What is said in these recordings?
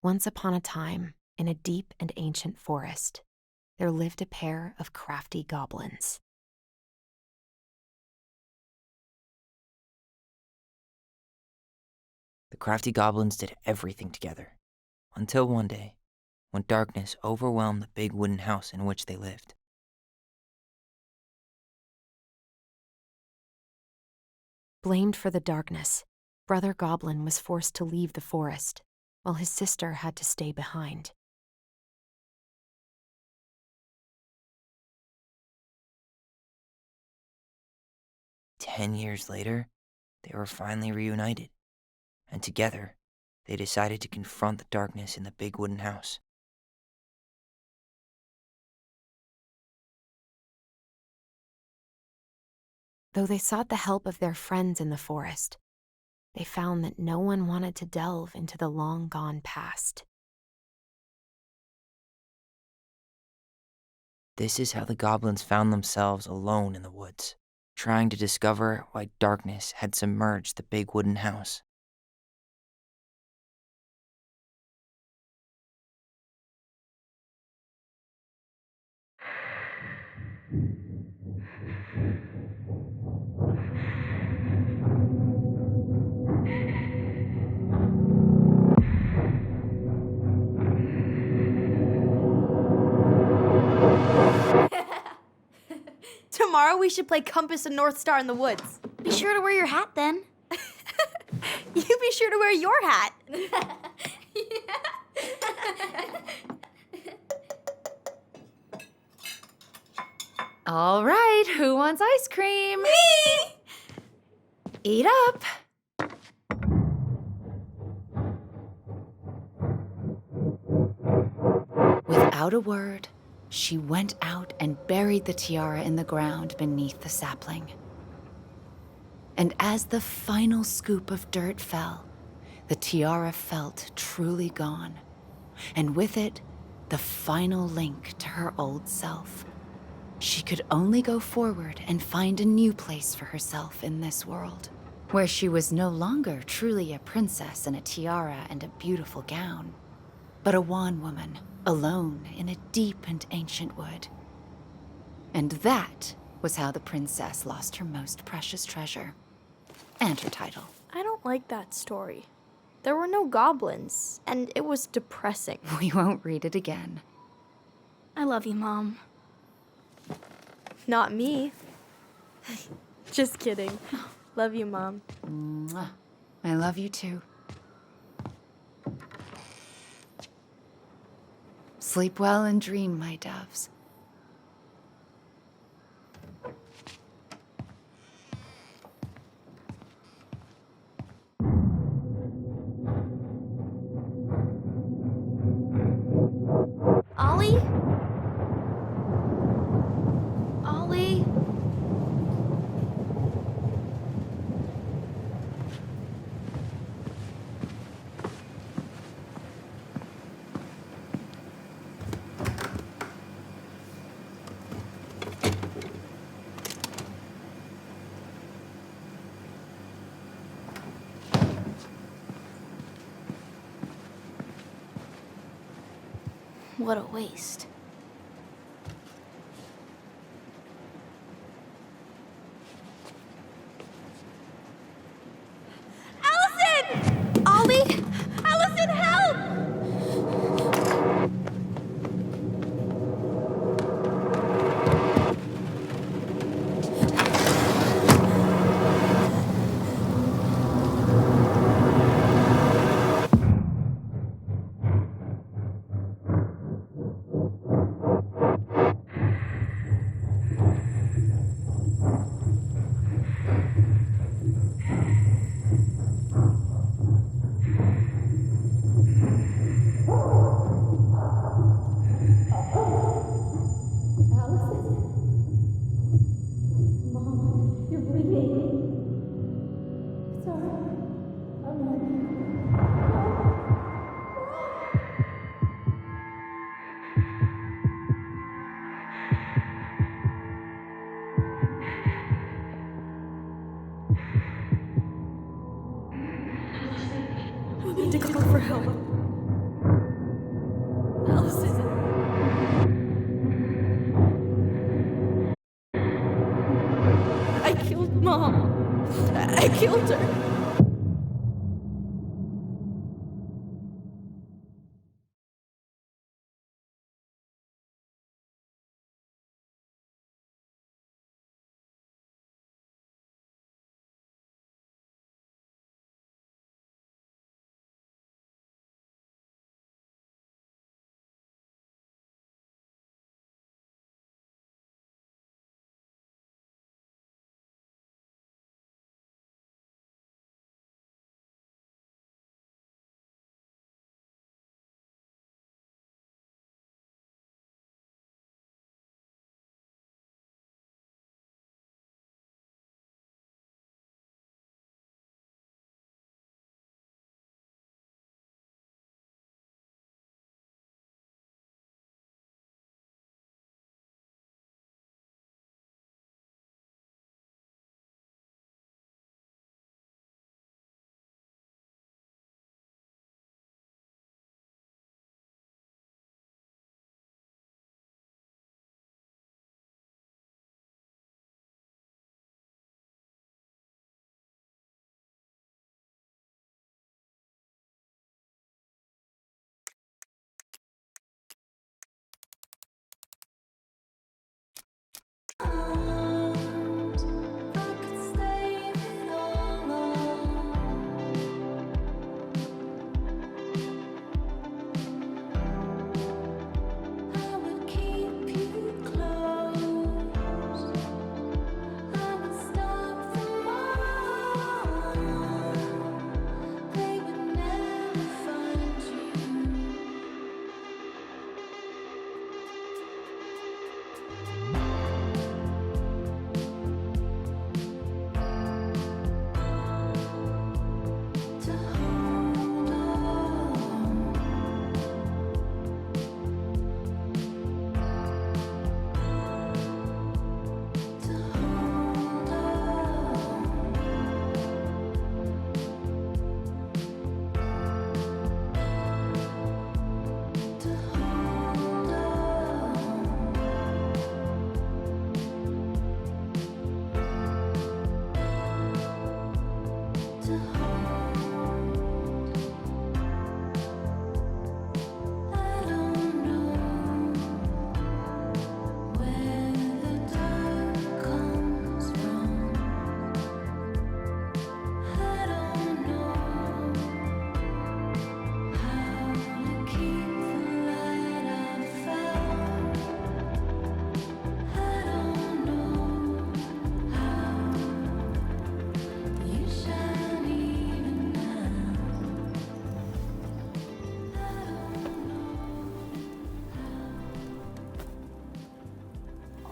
Once upon a time, in a deep and ancient forest, there lived a pair of crafty goblins. The crafty goblins did everything together, until one day, when darkness overwhelmed the big wooden house in which they lived. Blamed for the darkness, Brother Goblin was forced to leave the forest, while his sister had to stay behind. "10 years later, they were finally reunited, and together, they decided to confront the darkness in the big wooden house. Though they sought the help of their friends in the forest, they found that no one wanted to delve into the long-gone past. This is how the goblins found themselves alone in the woods, trying to discover why darkness had submerged the big wooden house. Tomorrow we should play Compass and North Star in the woods. Be sure to wear your hat then. You be sure to wear your hat. All right, who wants ice cream? Me! Eat up. Without a word, she went out and buried the tiara in the ground beneath the sapling. And as the final scoop of dirt fell, the tiara felt truly gone, and with it, the final link to her old self. She could only go forward and find a new place for herself in this world, where she was no longer truly a princess in a tiara and a beautiful gown, but a wan woman, alone in a deep and ancient wood. And that was how the princess lost her most precious treasure, and her title. I don't like that story. There were no goblins, and it was depressing. We won't read it again. I love you, Mom. Not me. Just kidding. Love you, Mom. Mwah. I love you too. Sleep well and dream, my doves. Ollie? Ollie? What a waste. Allison! Ollie! Allison, help! We need to call for help. killed her.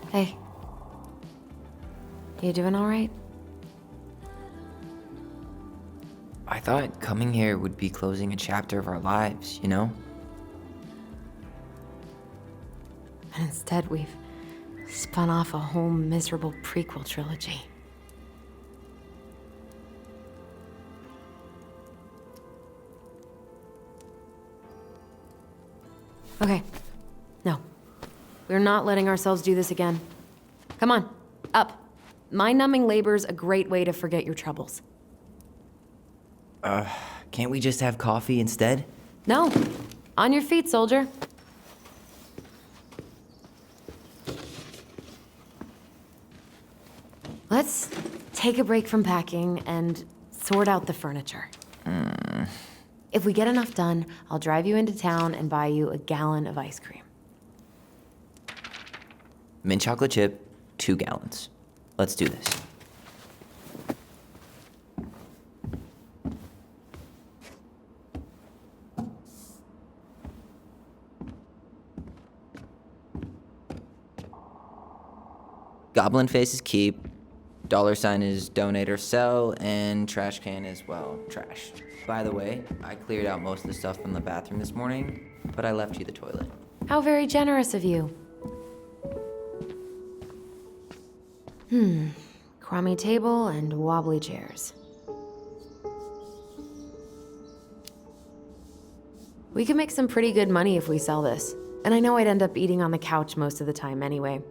Hey. You doing all right? I thought coming here would be closing a chapter of our lives, you know? And instead, we've spun off a whole miserable prequel trilogy. Okay. No. We're not letting ourselves do this again. Come on, up. Mind-numbing labor's a great way to forget your troubles. Can't we just have coffee instead? No. On your feet, soldier. Let's take a break from packing and sort out the furniture. If we get enough done, I'll drive you into town and buy you a gallon of ice cream. Mint chocolate chip, 2 gallons. Let's do this. Goblin face is keep, $sign is donate or sell, and trash can is, well, trash. By the way, I cleared out most of the stuff from the bathroom this morning, but I left you the toilet. How very generous of you. Crummy table and wobbly chairs. We could make some pretty good money if we sell this. And I know I'd end up eating on the couch most of the time anyway.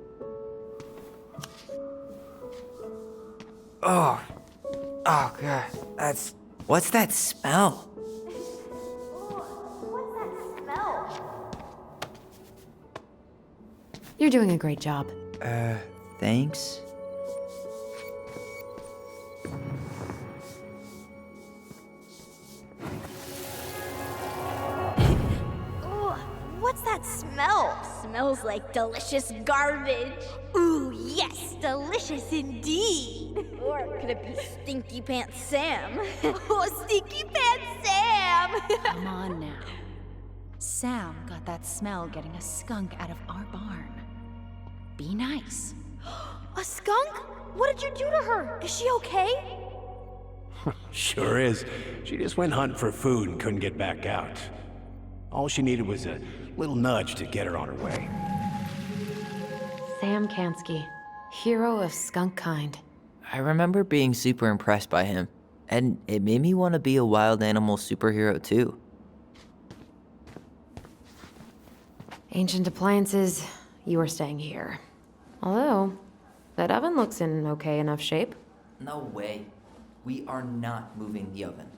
Oh, Oh, God. What's that smell? You're doing a great job. Thanks. Ooh, what's that smell? Smells like delicious garbage. Ooh, yes, delicious indeed. Or could it be Stinky Pants Sam? Oh, Stinky Pants Sam! Come on now. Sam got that smell getting a skunk out of our barn. Be nice. A skunk? What did you do to her? Is she okay? Sure is. She just went hunting for food and couldn't get back out. All she needed was a little nudge to get her on her way. Sam Kansky, hero of skunk kind. I remember being super impressed by him, and it made me want to be a wild animal superhero too. Ancient appliances, you are staying here. Although, that oven looks in okay enough shape. No way. We are not moving the oven.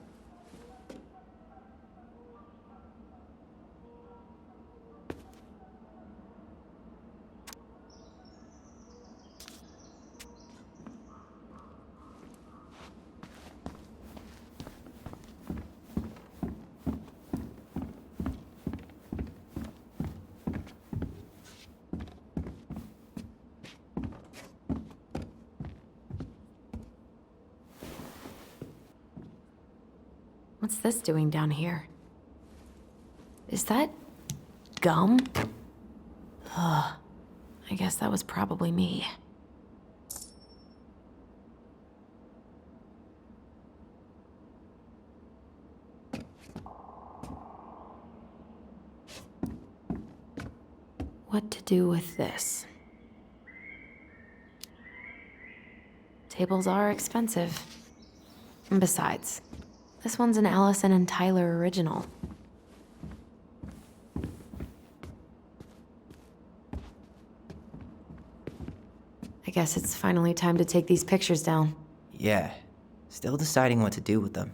What's this doing down here? Is that gum? Ugh. I guess that was probably me. What to do with this? Tables are expensive. And besides, this one's an Allison and Tyler original. I guess it's finally time to take these pictures down. Yeah. Still deciding what to do with them.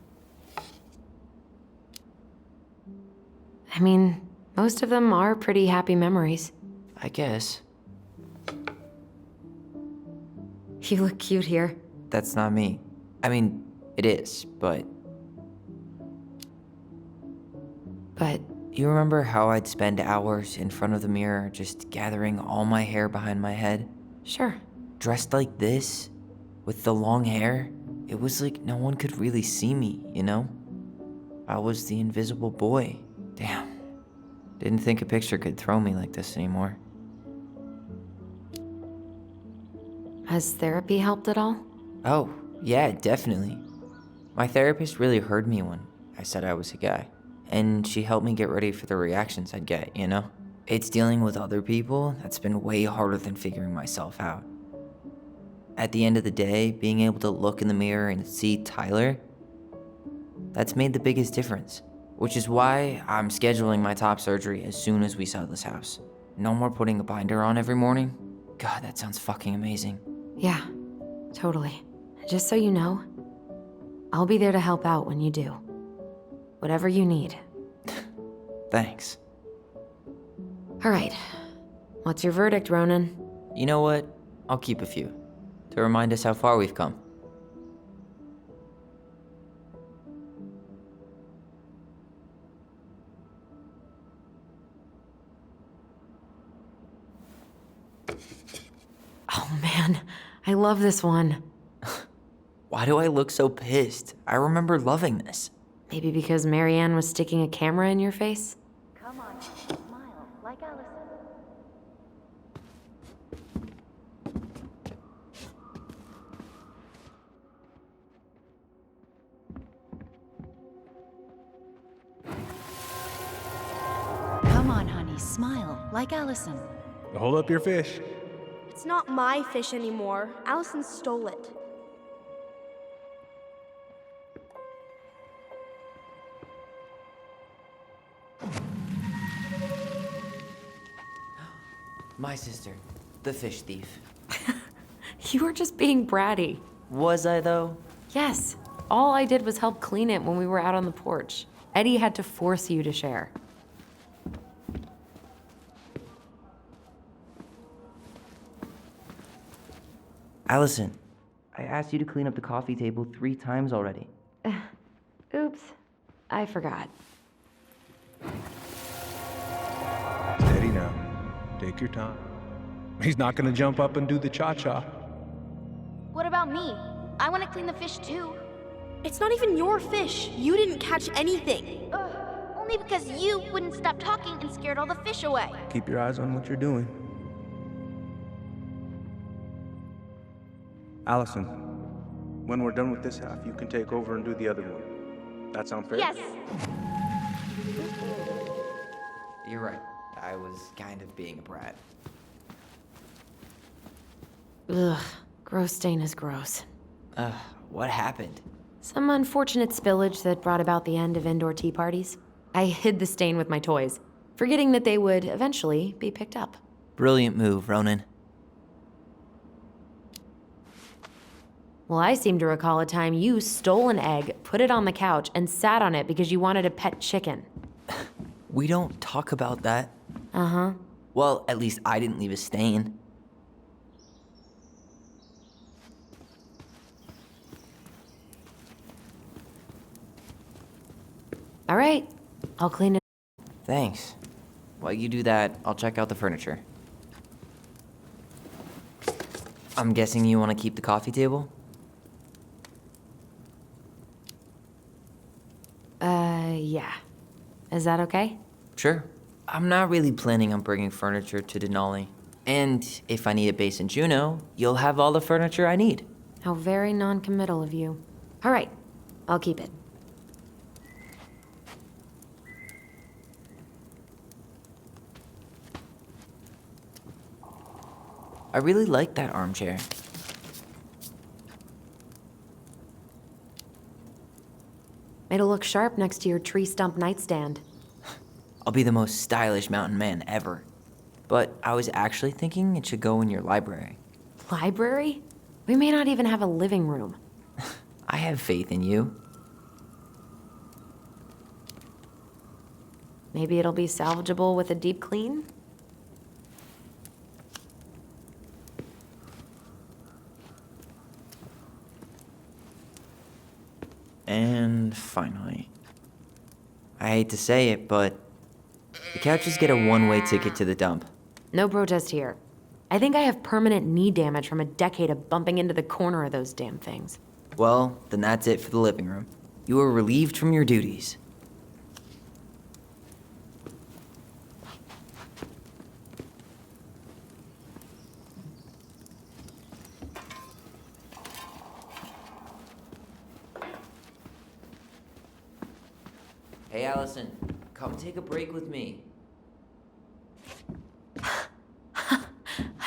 I mean, most of them are pretty happy memories. I guess. You look cute here. That's not me. I mean, it is, but But you remember how I'd spend hours in front of the mirror just gathering all my hair behind my head? sure. Dressed like this, with the long hair, it was like no one could really see me, you know? I was the invisible boy. Damn. Didn't think a picture could throw me like this anymore. Has therapy helped at all? Oh, yeah, definitely. My therapist really heard me when I said I was a guy. And she helped me get ready for the reactions I'd get, you know? It's dealing with other people that's been way harder than figuring myself out. At the end of the day, being able to look in the mirror and see Tyler, that's made the biggest difference. Which is why I'm scheduling my top surgery as soon as we sell this house. No more putting a binder on every morning. God, that sounds fucking amazing. Yeah, totally. Just so you know, I'll be there to help out when you do. Whatever you need. Thanks. All right. What's your verdict, Ronan? You know what? I'll keep a few. To remind us how far we've come. Oh man, I love this one. Why do I look so pissed? I remember loving this. Maybe because Marianne was sticking a camera in your face? Come on, smile like Allison. Come on, honey, smile like Allison. Hold up your fish. It's not my fish anymore. Allison stole it. My sister, the fish thief. You were just being bratty. Was I though? Yes, All I did was help clean it when we were out on the porch. Eddie had to force you to share. Allison, I asked you to clean up the coffee table 3 times already. Oops, I forgot. Steady now. Take your time. He's not gonna jump up and do the cha-cha. What about me? I want to clean the fish too. It's not even your fish. You didn't catch anything. Only because you wouldn't stop talking and scared all the fish away. Keep your eyes on what you're doing. Allison, when we're done with this half, you can take over and do the other one. That sound fair? Yes. You're right. I was kind of being a brat. Ugh, gross stain is gross. What happened? Some unfortunate spillage that brought about the end of indoor tea parties. I hid the stain with my toys, forgetting that they would eventually be picked up. Brilliant move, Ronan. Well, I seem to recall a time you stole an egg, put it on the couch, and sat on it because you wanted a pet chicken. We don't talk about that. Uh-huh. Well, at least I didn't leave a stain. All right, I'll clean it. Thanks. While you do that, I'll check out the furniture. I'm guessing you want to keep the coffee table? Yeah. Is that okay? Sure. I'm not really planning on bringing furniture to Denali. And if I need a base in Juneau, you'll have all the furniture I need. How very non-committal of you. All right, I'll keep it. I really like that armchair. It'll look sharp next to your tree stump nightstand. I'll be the most stylish mountain man ever. But I was actually thinking it should go in your library. Library? We may not even have a living room. I have faith in you. Maybe it'll be salvageable with a deep clean? And finally, I hate to say it, but the couches get a one-way ticket to the dump. No protest here. I think I have permanent knee damage from a decade of bumping into the corner of those damn things. Well, then that's it for the living room. You are relieved from your duties. Hey, Allison, come take a break with me.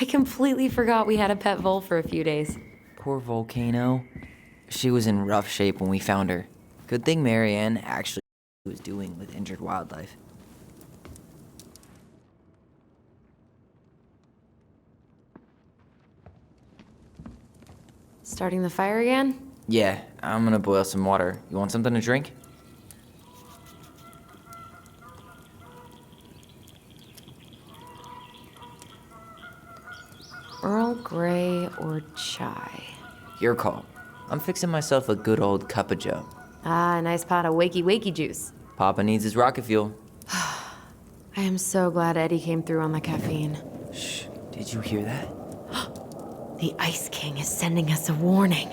I completely forgot we had a pet vole for a few days. Poor Volcano. She was in rough shape when we found her. Good thing Marianne actually knew what she was doing with injured wildlife. Starting the fire again? Yeah, I'm gonna boil some water. You want something to drink? Earl Grey or chai? Your call. I'm fixing myself a good old cup of joe. Ah, a nice pot of wakey juice. Papa needs his rocket fuel. I am so glad Eddie came through on the caffeine. Shh, did you hear that? The Ice King is sending us a warning.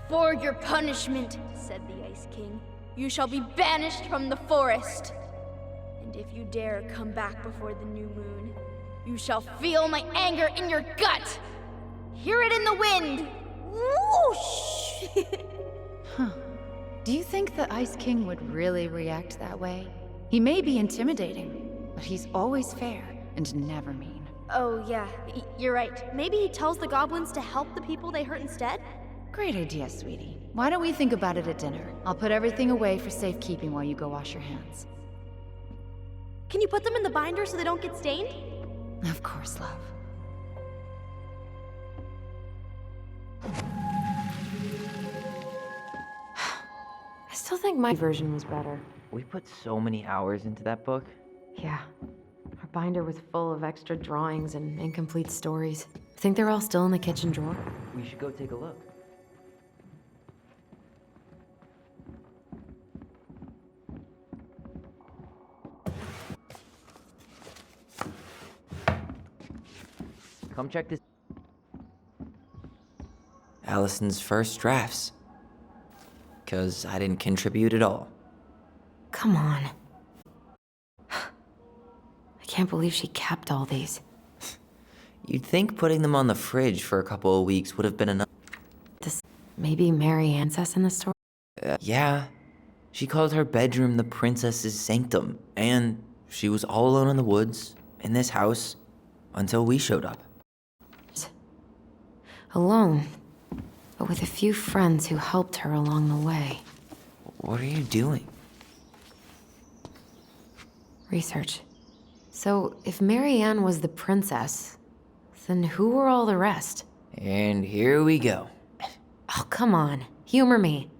For your punishment, said the Ice King, you shall be banished from the forest. And if you dare come back before the new moon, you shall feel my anger in your gut. Hear it in the wind. Whoosh! Do you think the Ice King would really react that way? He may be intimidating, but he's always fair and never mean. Oh, yeah, you're right. Maybe he tells the goblins to help the people they hurt instead? Great idea, sweetie. Why don't we think about it at dinner? I'll put everything away for safekeeping while you go wash your hands. Can you put them in the binder so they don't get stained? Of course, love. I still think my version was better. We put so many hours into that book. Yeah. Our binder was full of extra drawings and incomplete stories. Think they're all still in the kitchen drawer? We should go take a look. Come check this. Allison's first drafts. 'Cause I didn't contribute at all. Come on. I can't believe she kept all these. You'd think putting them on the fridge for a couple of weeks would have been enough. This maybe Mary Ancest in the story? Yeah. She called her bedroom the princess's sanctum, and she was all alone in the woods, in this house, until we showed up. Alone, but with a few friends who helped her along the way. What are you doing? Research. So, if Mary Ann was the princess, then who were all the rest? And here we go. Oh, come on. Humor me.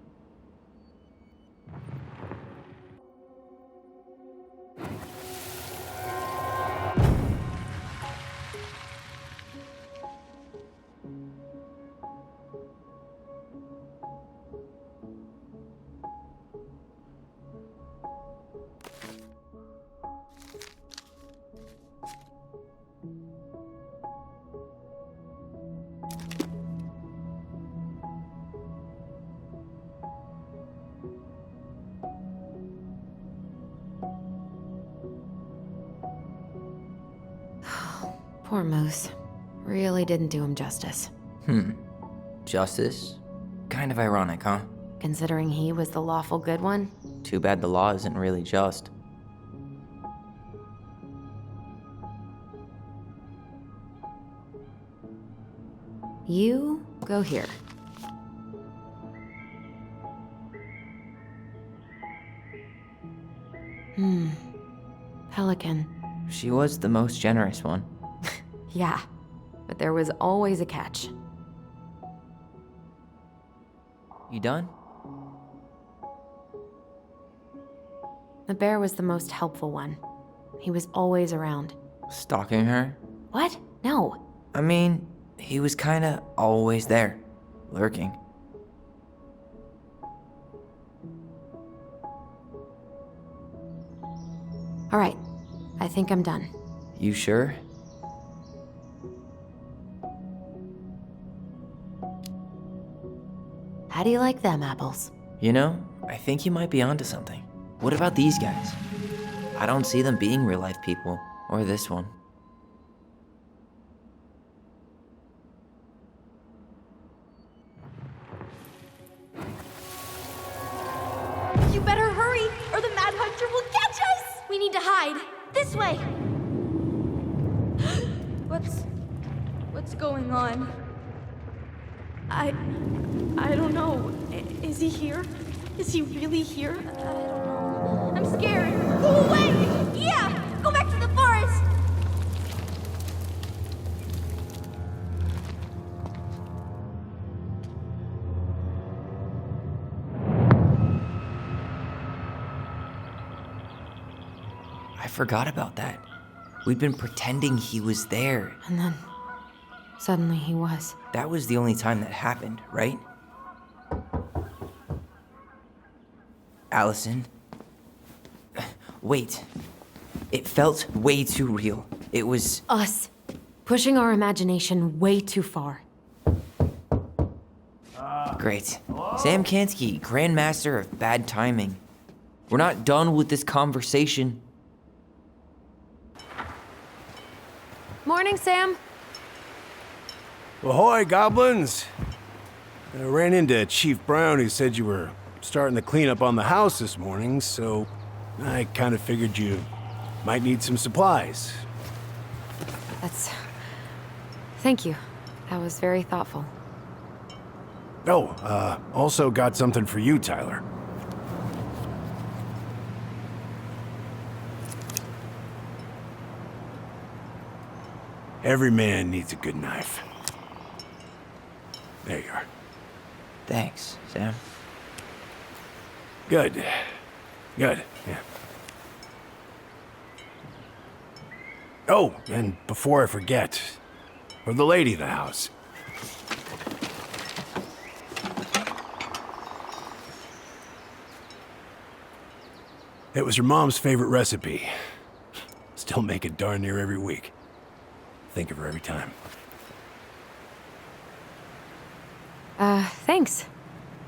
Poor Moose. Really didn't do him justice. Justice? Kind of ironic, huh? Considering he was the lawful good one. Too bad the law isn't really just. You go here. Pelican. She was the most generous one. Yeah, but there was always a catch. You done? The bear was the most helpful one. He was always around. Stalking her? What? No. I mean, he was kinda always there, lurking. All right, I think I'm done. You sure? How do you like them apples? You know, I think you might be onto something. What about these guys? I don't see them being real-life people, or this one. You better hurry, or the Mad Hunter will catch us! We need to hide. This way! What's going on? I don't know. Is he here? Is he really here? I don't know. I'm scared. Go away! Yeah! Go back to the forest! I forgot about that. We'd been pretending he was there. And then, suddenly he was. That was the only time that happened, right? Allison? Wait. It felt way too real. It was... Us. Pushing our imagination way too far. Great. Sam Kansky, Grandmaster of Bad Timing. We're not done with this conversation. Morning, Sam. Ahoy, goblins! I ran into Chief Brown, who said you were starting the cleanup on the house this morning, so I kind of figured you might need some supplies. Thank you. That was very thoughtful. Oh, also got something for you, Tyler. Every man needs a good knife. There you are. Thanks, Sam. Good. Good, yeah. Oh, and before I forget, for the lady of the house. It was your mom's favorite recipe. Still make it darn near every week. Think of her every time. Thanks.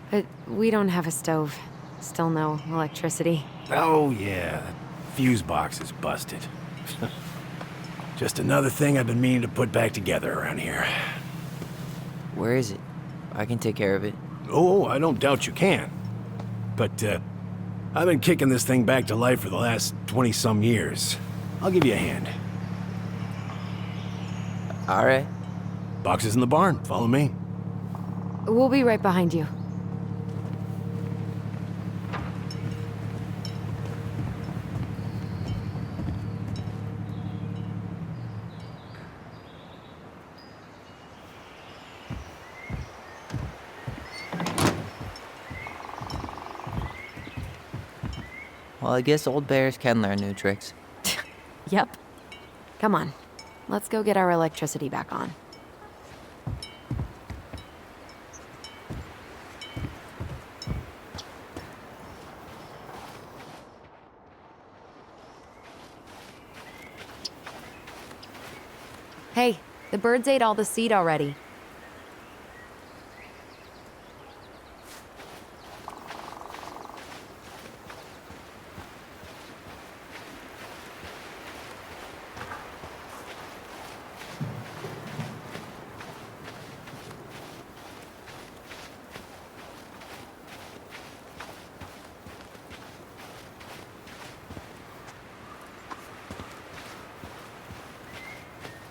But we don't have a stove. Still no electricity. Oh, yeah, that fuse box is busted. Just another thing I've been meaning to put back together around here. Where is it? I can take care of it. Oh, I don't doubt you can. But, I've been kicking this thing back to life for the last 20-some years. I'll give you a hand. All right. Box is in the barn. Follow me. We'll be right behind you. Well, I guess old bears can learn new tricks. Yep. Come on. Let's go get our electricity back on. Hey, the birds ate all the seed already.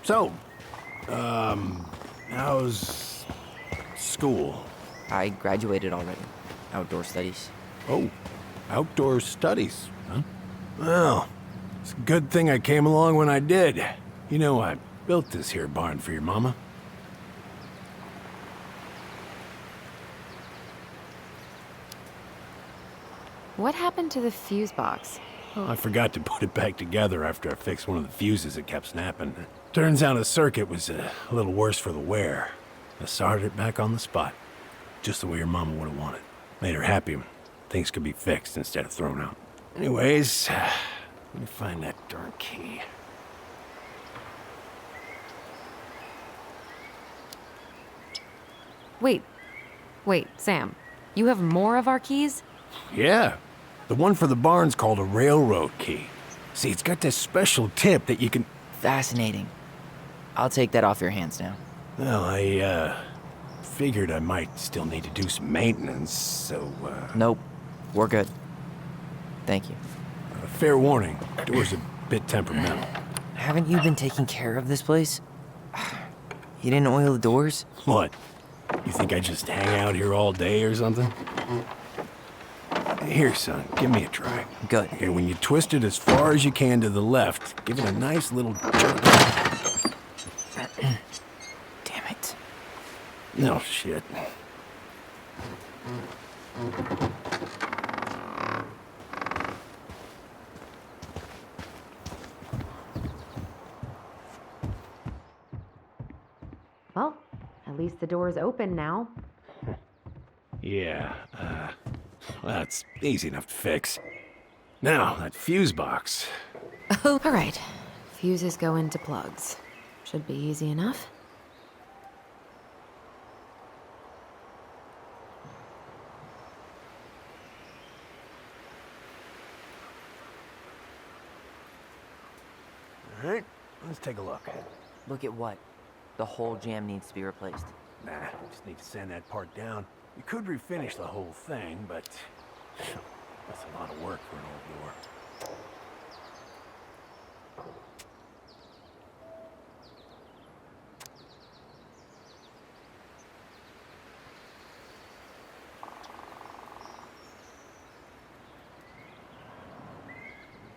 So, how's school? I graduated already. Outdoor studies. Oh, outdoor studies, huh? Well, it's a good thing I came along when I did. You know, I built this here barn for your mama. What happened to the fuse box? Oh, I forgot to put it back together after I fixed one of the fuses that kept snapping. Turns out the circuit was a little worse for the wear. I soldered it back on the spot, just the way your mama would have wanted. Made her happy when things could be fixed instead of thrown out. Anyways, let me find that darn key. Wait, Sam. You have more of our keys? Yeah, the one for the barn's called a railroad key. See, it's got this special tip that you can... Fascinating. I'll take that off your hands now. Well, I, figured I might still need to do some maintenance, so, Nope. We're good. Thank you. fair warning, door's a bit temperamental. Haven't you been taking care of this place? You didn't oil the doors? What? You think I just hang out here all day or something? Here, son, give me a try. Good. Okay, when you twist it as far as you can to the left, give it a nice little jerk. Damn it. No shit. Well, at least the door's open now. Yeah, that's easy enough to fix. Now, that fuse box. All right. Fuses go into plugs. Should be easy enough. All right, let's take a look. Look at what? The whole jam needs to be replaced. Nah, just need to sand that part down. You could refinish the whole thing, but that's a lot of work for an old door.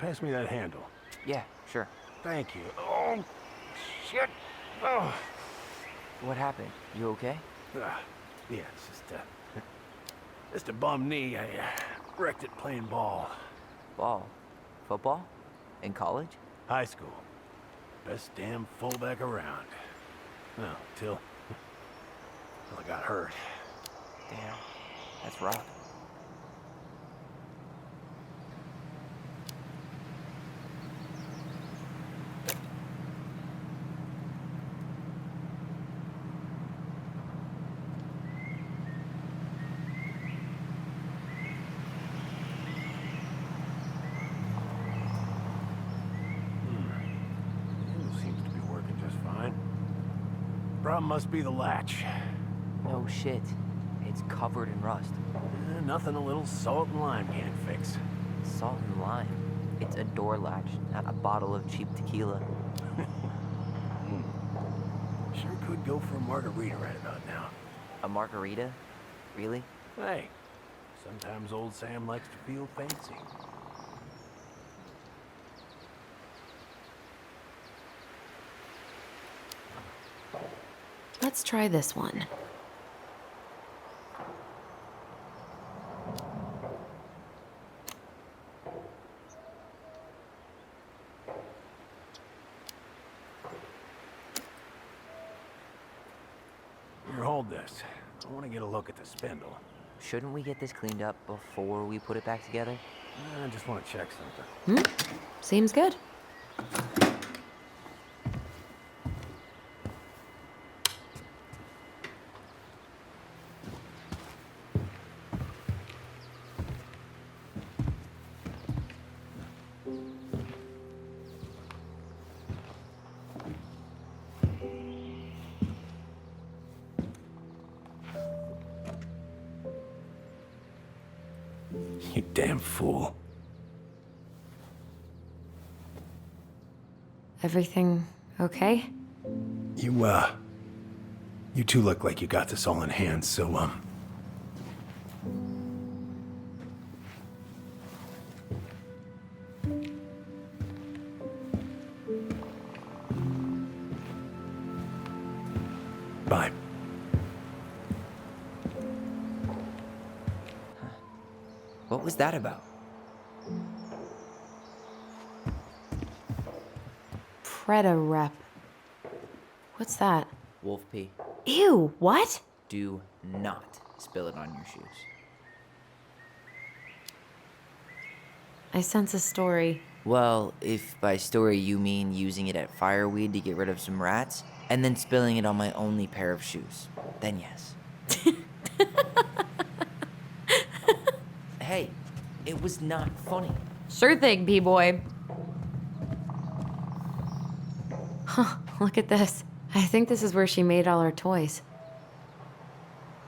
pass me that handle. Yeah, sure. Thank you. Oh, shit. Oh. What happened? You okay? Yeah, it's just a bum knee. I wrecked it playing ball. Ball? Football? In college? High school. Best damn fullback around. Well, till I got hurt. Damn, that's rough. Seems to be working just fine. Problem must be the latch. No shit. It's covered in rust. Nothing a little salt and lime can't fix. Salt and lime. It's a door latch, not a bottle of cheap tequila. Sure could go for a margarita right about now. A margarita? Really? Hey, sometimes old Sam likes to feel fancy. Let's try this one. Here, hold this. I want to get a look at the spindle. Shouldn't we get this cleaned up before we put it back together? I just want to check something. Seems good. You damn fool. Everything okay? You two look like you got this all in hand, so, bye. What was that about? Preda rep. What's that? Wolf pee. Ew, what? Do not spill it on your shoes. I sense a story. Well, if by story you mean using it at fireweed to get rid of some rats, and then spilling it on my only pair of shoes, then yes. Hey, it was not funny. Sure thing, B-boy. Huh, look at this. I think this is where she made all her toys.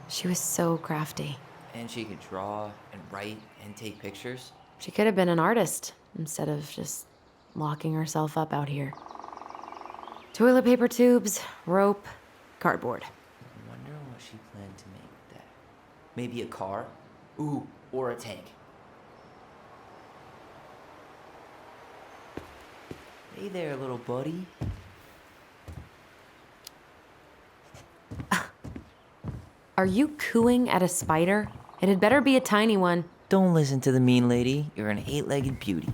She was so crafty. And she could draw and write and take pictures. She could have been an artist instead of just locking herself up out here. Toilet paper tubes, rope, cardboard. I wonder what she planned to make with that. Maybe a car? Ooh, or a tank. Hey there, little buddy. Are you cooing at a spider? It had better be a tiny one. Don't listen to the mean lady. You're an 8-legged beauty.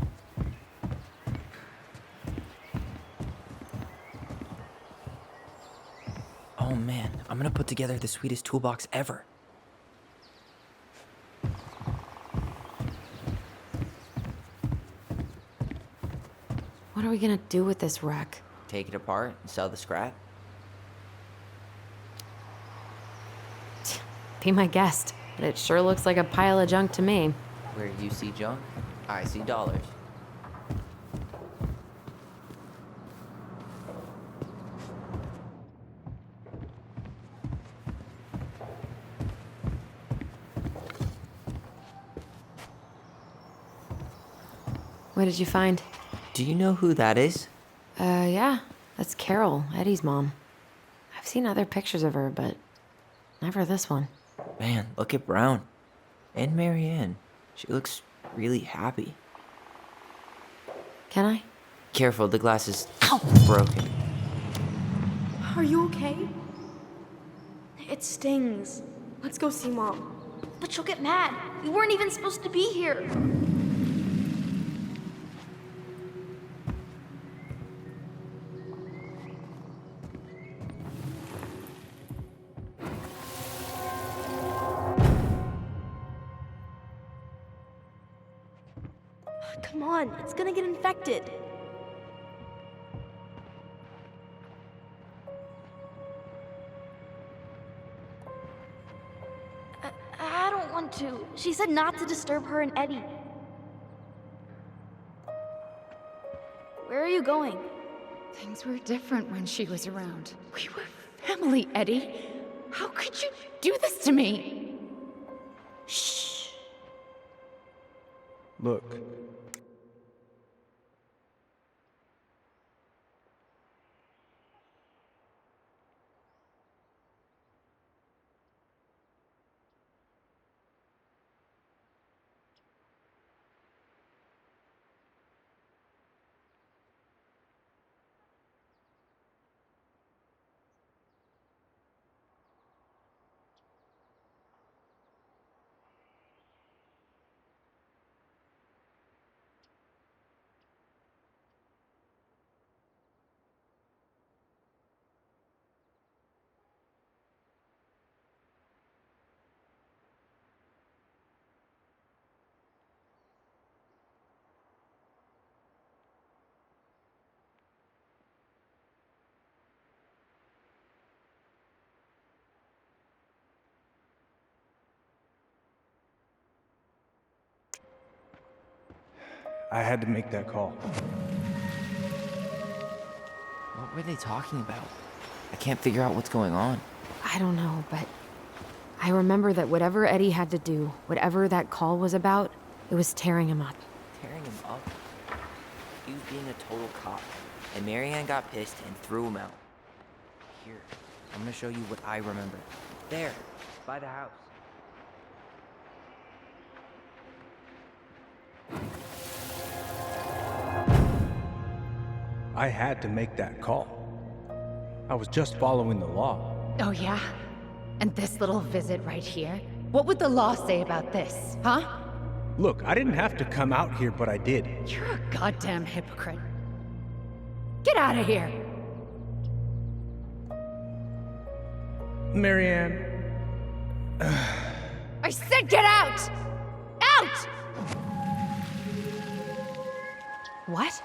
Oh man, I'm gonna put together the sweetest toolbox ever. What are we gonna do with this wreck? Take it apart and sell the scrap. Be my guest, but it sure looks like a pile of junk to me. Where you see junk, I see dollars. What did you find? Do you know who that is? Yeah, that's Carol, Eddie's mom. I've seen other pictures of her, but never this one. Man, look at Brown. And Marianne. She looks really happy. Can I? Careful, the glass is broken. Are you okay? It stings. Let's go see Mom. But she'll get mad. We weren't even supposed to be here. Come on, it's gonna get infected. I don't want to. She said not to disturb her and Eddie. Where are you going? Things were different when she was around. We were family, Eddie. How could you do this to me? Shh. Look. I had to make that call. What were they talking about? I can't figure out what's going on. I don't know, but I remember that whatever Eddie had to do, whatever that call was about, it was tearing him up. Tearing him up? He was being a total cop, and Marianne got pissed and threw him out. Here, I'm gonna show you what I remember. There, by the house. I had to make that call. I was just following the law. Oh, yeah? And this little visit right here? What would the law say about this, huh? Look, I didn't have to come out here, but I did. You're a goddamn hypocrite. Get out of here! Marianne, I said get out! Out! What?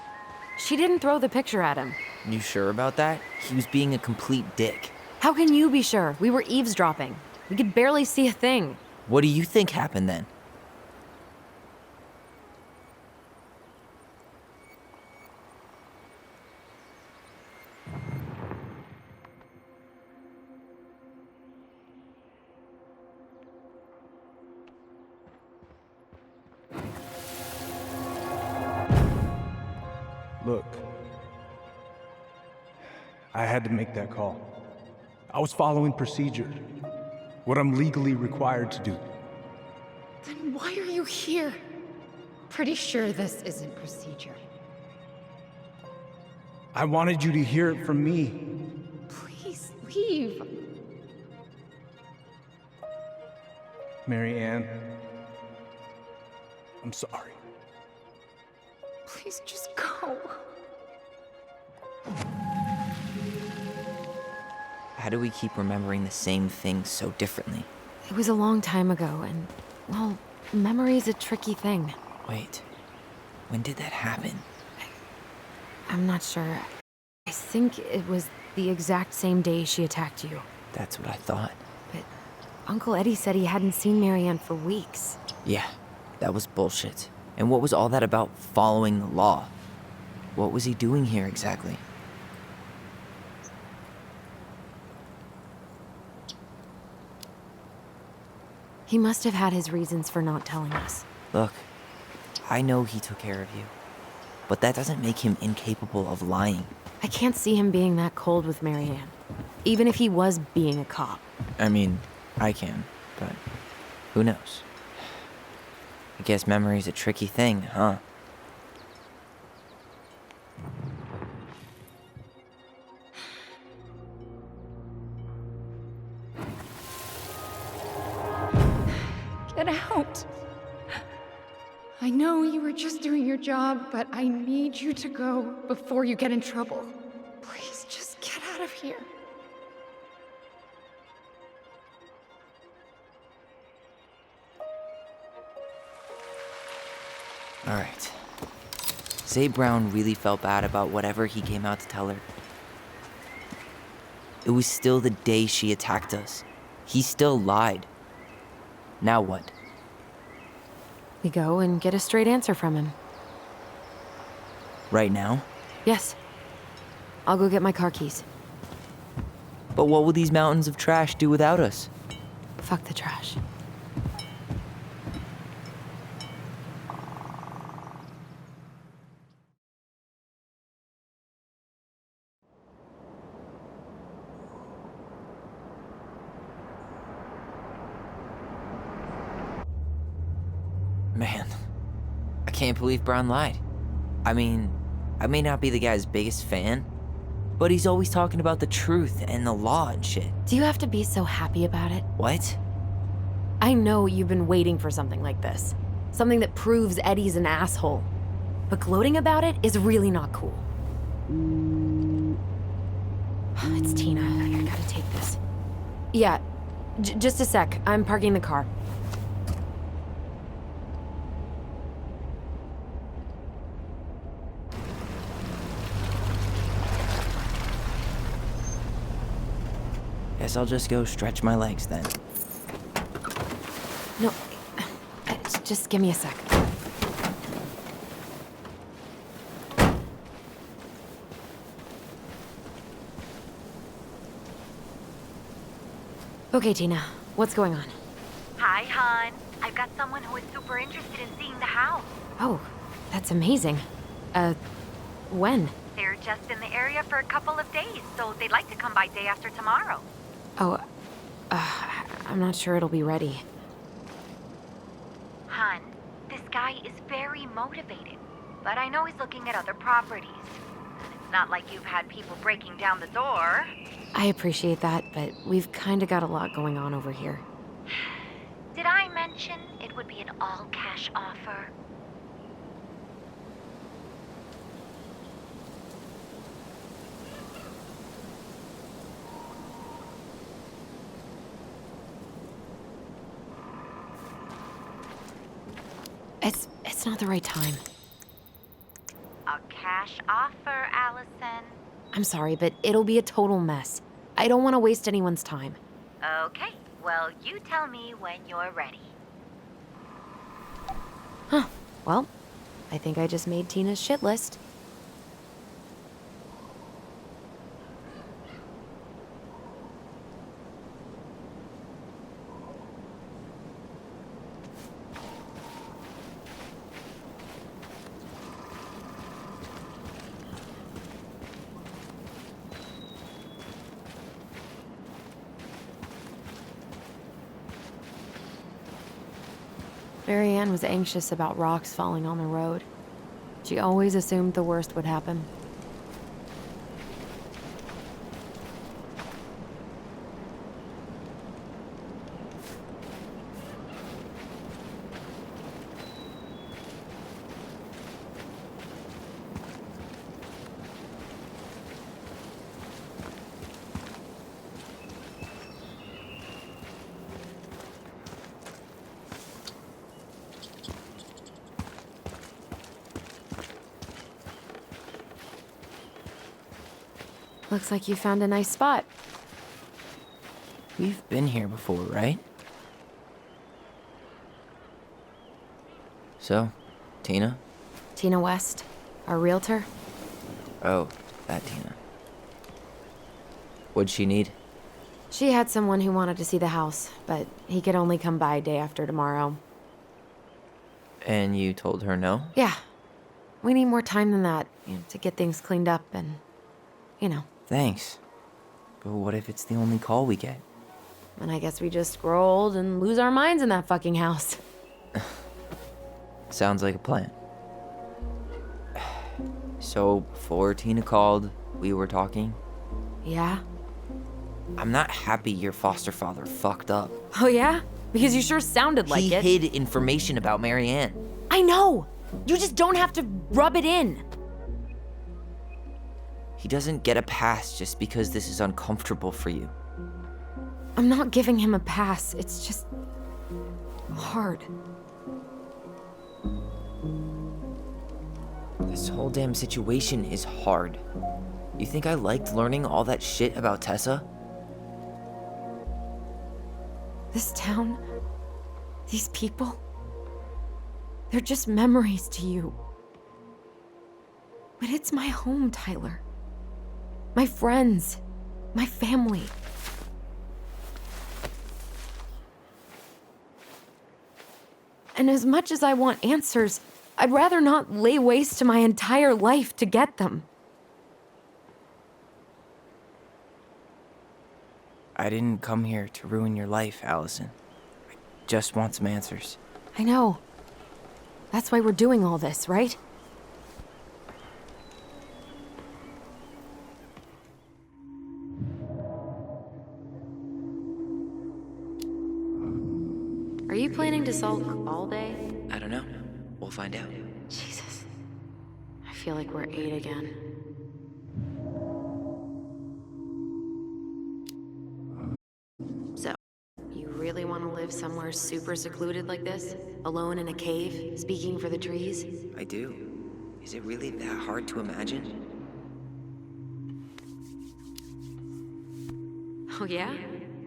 She didn't throw the picture at him. You sure about that? He was being a complete dick. How can you be sure? We were eavesdropping. We could barely see a thing. What do you think happened then? look. I had to make that call. I was following procedure. What I'm legally required to do. Then why are you here? Pretty sure this isn't procedure. I wanted you to hear it from me. Please leave. Marianne, I'm sorry. Please just go. How do we keep remembering the same things so differently? It was a long time ago, and, well, memory's a tricky thing. Wait, when did that happen? I'm not sure. I think it was the exact same day she attacked you. That's what I thought. But Uncle Eddie said he hadn't seen Marianne for weeks. Yeah, that was bullshit. And what was all that about following the law? What was he doing here exactly? He must have had his reasons for not telling us. Look, I know he took care of you, but that doesn't make him incapable of lying. I can't see him being that cold with Marianne, even if he was being a cop. I mean, I can, but who knows? I guess memory's a tricky thing, huh? Get out. I know you were just doing your job, but I need you to go before you get in trouble. Please, just get out of here. All right. Say Brown really felt bad about whatever he came out to tell her. It was still the day she attacked us. He still lied. Now what? We go and get a straight answer from him. Right now? Yes. I'll go get my car keys. But what will these mountains of trash do without us? Fuck the trash. Man, I can't believe Brown lied. I mean, I may not be the guy's biggest fan, but he's always talking about the truth and the law and shit. Do you have to be so happy about it? What? I know you've been waiting for something like this. Something that proves Eddie's an asshole. But gloating about it is really not cool. It's Tina. I gotta take this. Yeah, just a sec. I'm parking the car. Guess I'll just go stretch my legs then. No, just give me a sec. Okay, Tina, what's going on? Hi, hon. I've got someone who is super interested in seeing the house. Oh, that's amazing. When? They're just in the area for a couple of days, so they'd like to come by day after tomorrow. Oh, I'm not sure it'll be ready. Hon, this guy is very motivated, but I know he's looking at other properties. It's not like you've had people breaking down the door. I appreciate that, but we've kinda got a lot going on over here. Did I mention it would be an all-cash offer? It's not the right time. A cash offer, Allison. I'm sorry, but it'll be a total mess. I don't want to waste anyone's time. Okay, well, you tell me when you're ready. Huh. Well, I think I just made Tina's shit list. Marianne was anxious about rocks falling on the road. She always assumed the worst would happen. Looks like you found a nice spot. We've been here before, right? So, Tina? Tina West, our realtor. Oh, that Tina. What'd she need? She had someone who wanted to see the house, but he could only come by day after tomorrow. And you told her no? Yeah. We need more time than that, to get things cleaned up and, Thanks. But what if it's the only call we get? And I guess we just grow old and lose our minds in that fucking house. Sounds like a plan. So, before Tina called, we were talking. Yeah? I'm not happy your foster father fucked up. Oh yeah? Because you sure sounded like He it. hid information about Marianne. I know! You just don't have to rub it in. He doesn't get a pass just because this is uncomfortable for you. I'm not giving him a pass. It's just hard. This whole damn situation is hard. You think I liked learning all that shit about Tessa? This town, these people, they're just memories to you. But it's my home, Tyler. My friends, my family. And as much as I want answers, I'd rather not lay waste to my entire life to get them. I didn't come here to ruin your life, Allison. I just want some answers. I know. That's why we're doing all this, right? Are you planning to sulk all day? I don't know. We'll find out. Jesus. I feel like we're 8 again. So, you really want to live somewhere super secluded like this? Alone in a cave, speaking for the trees? I do. Is it really that hard to imagine? Oh yeah?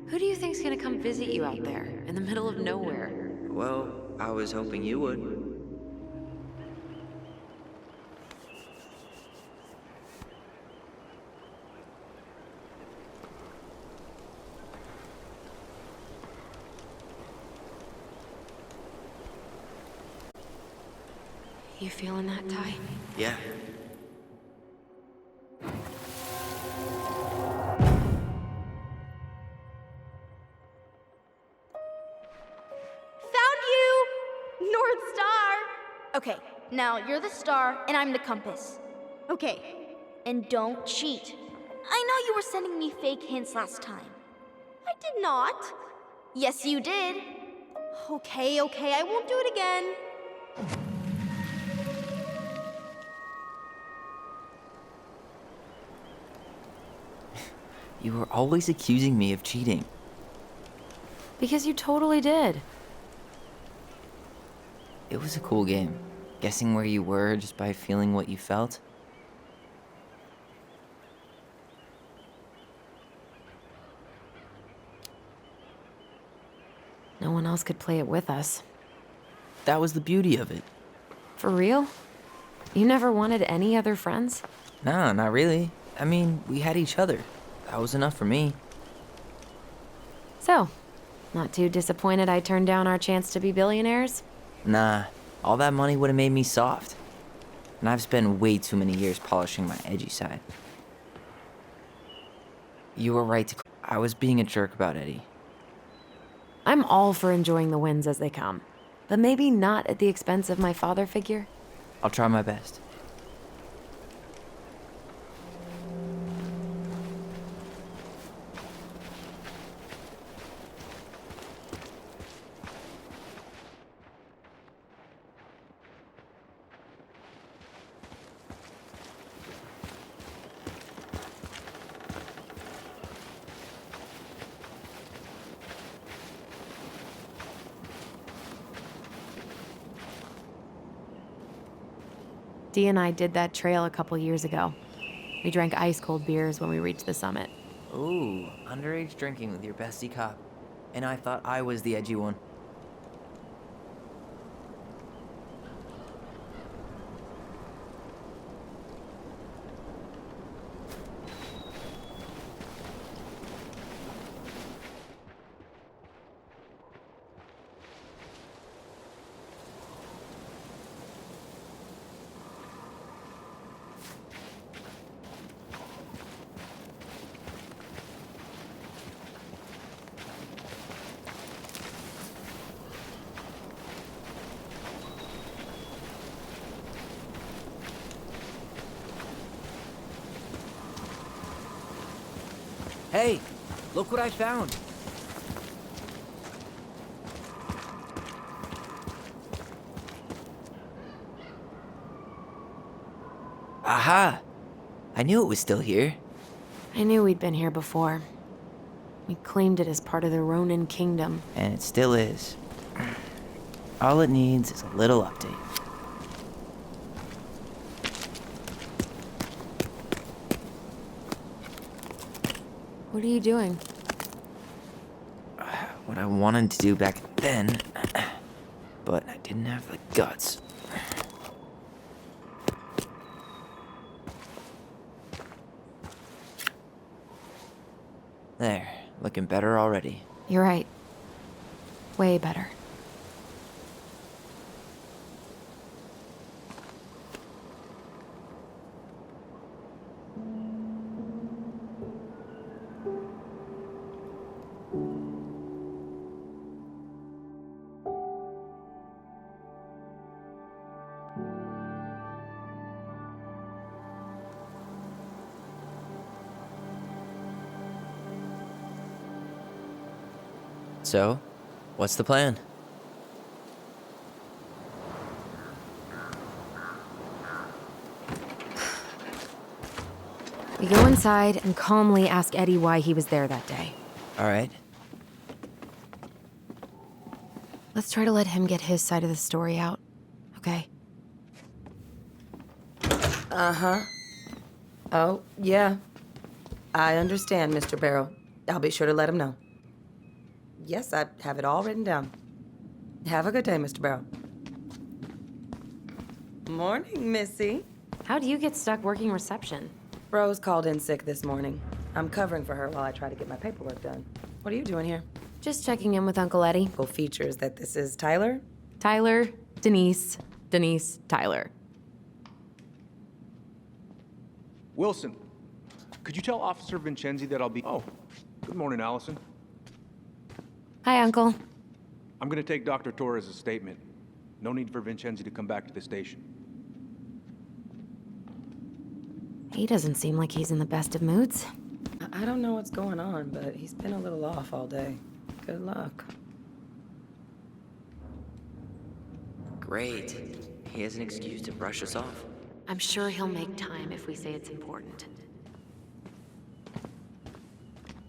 Who do you think's gonna come visit you out there, in the middle of nowhere? Well, I was hoping you would. You feeling that, Ty? Yeah. Found you! North Star! Okay, now you're the star and I'm the compass. Okay. And don't cheat. I know you were sending me fake hints last time. I did not. Yes, you did. Okay, I won't do it again. You were always accusing me of cheating. Because you totally did. It was a cool game. Guessing where you were just by feeling what you felt. No one else could play it with us. That was the beauty of it. For real? You never wanted any other friends? Nah, not really. I mean, we had each other. That was enough for me. So, not too disappointed I turned down our chance to be billionaires? Nah, all that money would have made me soft. And I've spent way too many years polishing my edgy side. You were right to... I was being a jerk about Eddie. I'm all for enjoying the wins as they come, but maybe not at the expense of my father figure. I'll try my best. Dee and I did that trail a couple years ago. We drank ice-cold beers when we reached the summit. Ooh, underage drinking with your bestie cop. And I thought I was the edgy one. Hey, look what I found. Aha! I knew it was still here. I knew we'd been here before. We claimed it as part of the Ronin kingdom. And it still is. All it needs is a little update. What are you doing? What I wanted to do back then, but I didn't have the guts. There, looking better already. You're right. Way better. So, what's the plan? We go inside and calmly ask Eddie why he was there that day. All right. Let's try to let him get his side of the story out, okay? Oh, yeah. I understand, Mr. Barrow. I'll be sure to let him know. Yes, I have it all written down. Have a good day, Mr. Barrow. Morning, Missy. How'd you get stuck working reception? Rose called in sick this morning. I'm covering for her while I try to get my paperwork done. What are you doing here? Just checking in with Uncle Eddie. Full features that this is Tyler? Tyler, Denise, Tyler. Wilson, could you tell Officer Vincenzi that I'll be... Oh, good morning, Allison. Hi, Uncle. I'm gonna take Dr. Torres' statement. No need for Vincenzi to come back to the station. He doesn't seem like he's in the best of moods. I don't know what's going on, but he's been a little off all day. Good luck. Great. He has an excuse to brush us off. I'm sure he'll make time if we say it's important.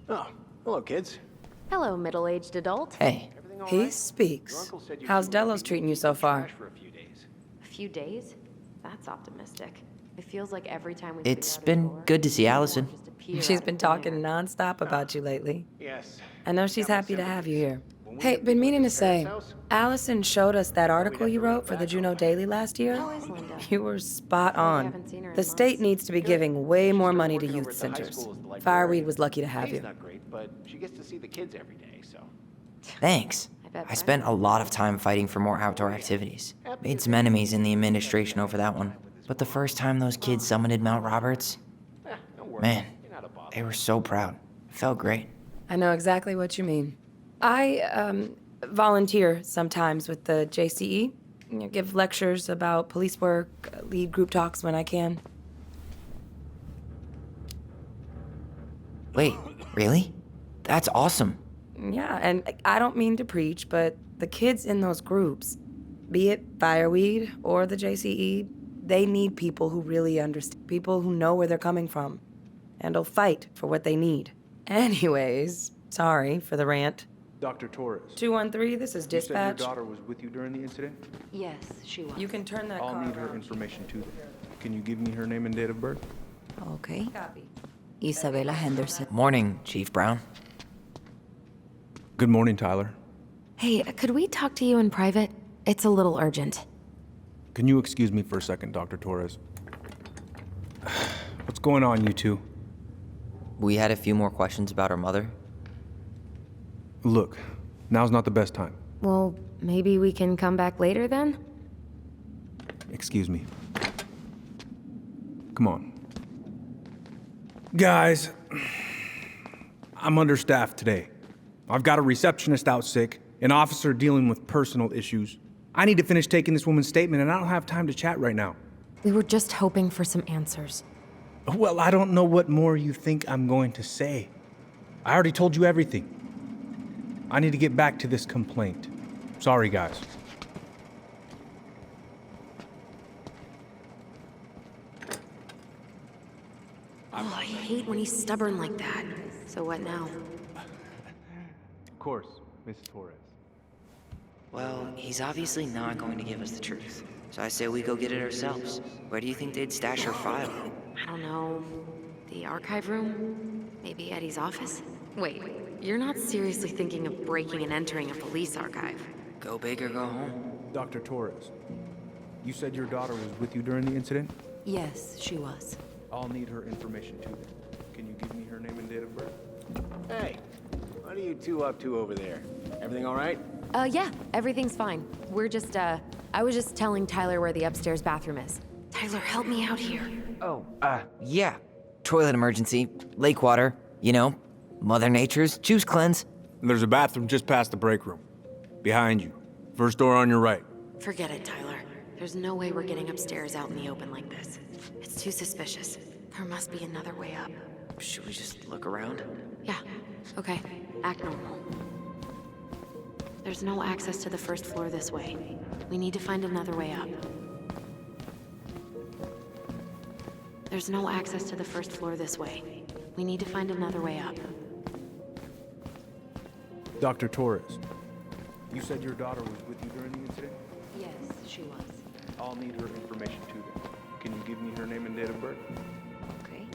Oh, hello, kids. Hello, middle-aged adult. Hey, He speaks. How's Delos treating you so far? A few days? That's optimistic. It feels like every time we it's been good to see Allison. She's been talking nonstop about you lately. Yes. I know she's happy to have you here. Hey, been meaning to say, Allison showed us that article you wrote for the Juneau Daily last year. How is Linda? You were spot on. haven't seen her in The state months. needs to be giving way more money to youth centers. Fireweed was lucky to have you. not great, but she gets to see the kids every day, so. Thanks. bet I spent a lot of time fighting for more outdoor activities. Made some enemies in the administration over that one. But the first time those kids summited Mount Roberts, man, they were so proud. It felt great. I know exactly what you mean. I volunteer sometimes with the JCE. You know, give lectures about police work, lead group talks when I can. Wait, really? That's awesome. Yeah, and I don't mean to preach, but the kids in those groups, be it Fireweed or the JCE, they need people who really understand, people who know where they're coming from, and will fight for what they need. Anyways, sorry for the rant. Dr. Torres. 213, this is You said dispatch. your daughter was with you during the incident? Yes, she was. You can turn that I'll car need her around. information too. Can you give me her name and date of birth? Okay. Copy. Isabella Henderson. Morning, Chief Brown. Good morning, Tyler. Hey, could we talk to you in private? It's a little urgent. Can you excuse me for a second, Dr. Torres? What's going on, you two? We had a few more questions about our mother. Look, now's not the best time. Well, maybe we can come back later then? Excuse me. Come on. Guys, I'm understaffed today. I've got a receptionist out sick, an officer dealing with personal issues. I need to finish taking this woman's statement, and I don't have time to chat right now. We were just hoping for some answers. Well, I don't know what more you think I'm going to say. I already told you everything. I need to get back to this complaint. Sorry, guys. hate when he's stubborn like that. So what now? Of course, Miss Torres. Well, he's obviously not going to give us the truth. So I say we go get it ourselves. Where do you think they'd stash our file? I don't know. The archive room? Maybe Eddie's office? Wait, you're not seriously thinking of breaking and entering a police archive? Go big or go home. Dr. Torres, you said your daughter was with you during the incident? Yes, she was. I'll need her information too. Can you give me her name and date of birth? Hey, what are you two up to over there? Everything all right? Yeah, everything's fine. We're just, I was just telling Tyler where the upstairs bathroom is. Tyler, help me out here. Oh, yeah. Toilet emergency, lake water, you know, Mother Nature's juice cleanse. There's a bathroom just past the break room. Behind you. First door on your right. Forget it, Tyler. There's no way we're getting upstairs out in the open like this. It's too suspicious. There must be another way up. Should we just look around? Yeah, okay. Act normal. There's no access to the first floor this way. We need to find another way up. There's no access to the first floor this way. We need to find another way up. Dr. Torres, you said your daughter was with you during the incident? Yes, she was. I'll need her information too then. Can you give me her name and date of birth? Okay.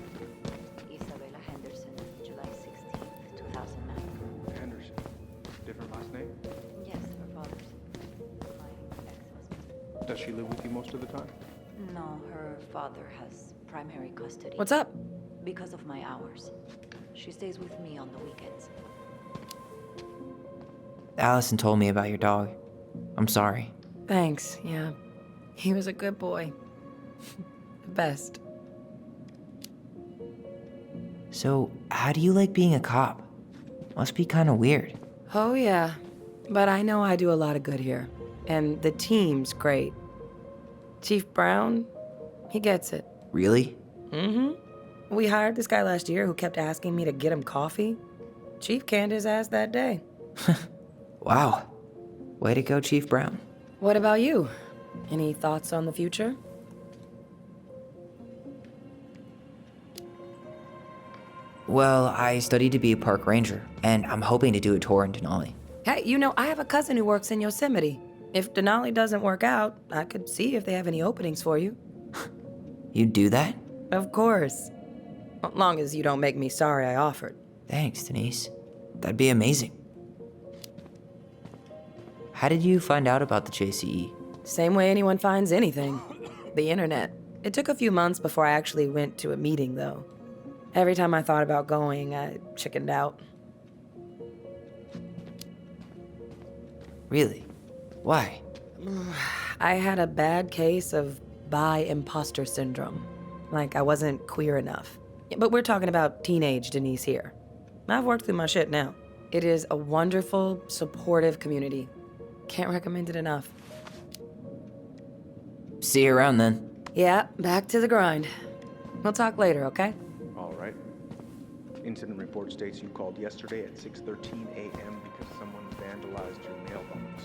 Isabella Henderson, July 16th, 2009. Anderson. Different last name? Yes, her father's. My ex-husband. Does she live with you most of the time? No, her father has primary custody. What's up? Because of my hours. She stays with me on the weekends. Allison told me about your dog. I'm sorry. Thanks, yeah. He was a good boy. The best. So, how do you like being a cop? Must be kind of weird. Oh, yeah. But I know I do a lot of good here. And the team's great. Chief Brown, he gets it. Really? Mm-hmm. We hired this guy last year who kept asking me to get him coffee. Chief canned his ass that day. Wow. Way to go, Chief Brown. What about you? Any thoughts on the future? Well, I studied to be a park ranger, and I'm hoping to do a tour in Denali. Hey, you know, I have a cousin who works in Yosemite. If Denali doesn't work out, I could see if they have any openings for you. You'd do that? Of course. As long as you don't make me sorry I offered. Thanks, Denise. That'd be amazing. How did you find out about the JCE? Same way anyone finds anything. The internet. It took a few months before I actually went to a meeting, though. Every time I thought about going, I chickened out. Really? Why? I had a bad case of bi-imposter syndrome. Like I wasn't queer enough. But we're talking about teenage Denise here. I've worked through my shit now. It is a wonderful, supportive community. Can't recommend it enough. See you around then. Yeah, back to the grind. We'll talk later, okay? All right. Incident report states you called yesterday at 6:13 a.m. because someone vandalized your mailbox.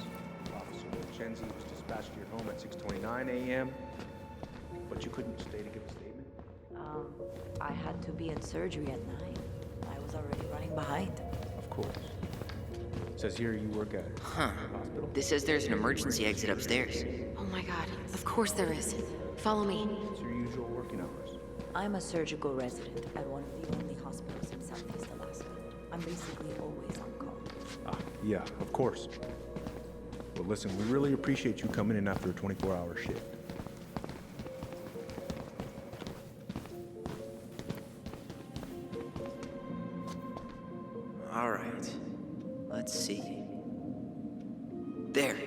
Officer Vincenzi was dispatched to your home at 6:29 a.m., but you couldn't stay to give a statement? I had to be in surgery at 9. I was already running behind. Of course. Says here you work at hospital. This says there's an emergency exit upstairs. Oh my god, of course there is. Follow me. What's your usual working hours? I'm a surgical resident at one of the only hospitals in Southeast Alaska. I'm basically always on call. Ah, yeah, of course. Well, listen, we really appreciate you coming in after a 24-hour shift. All right. Let's see. There.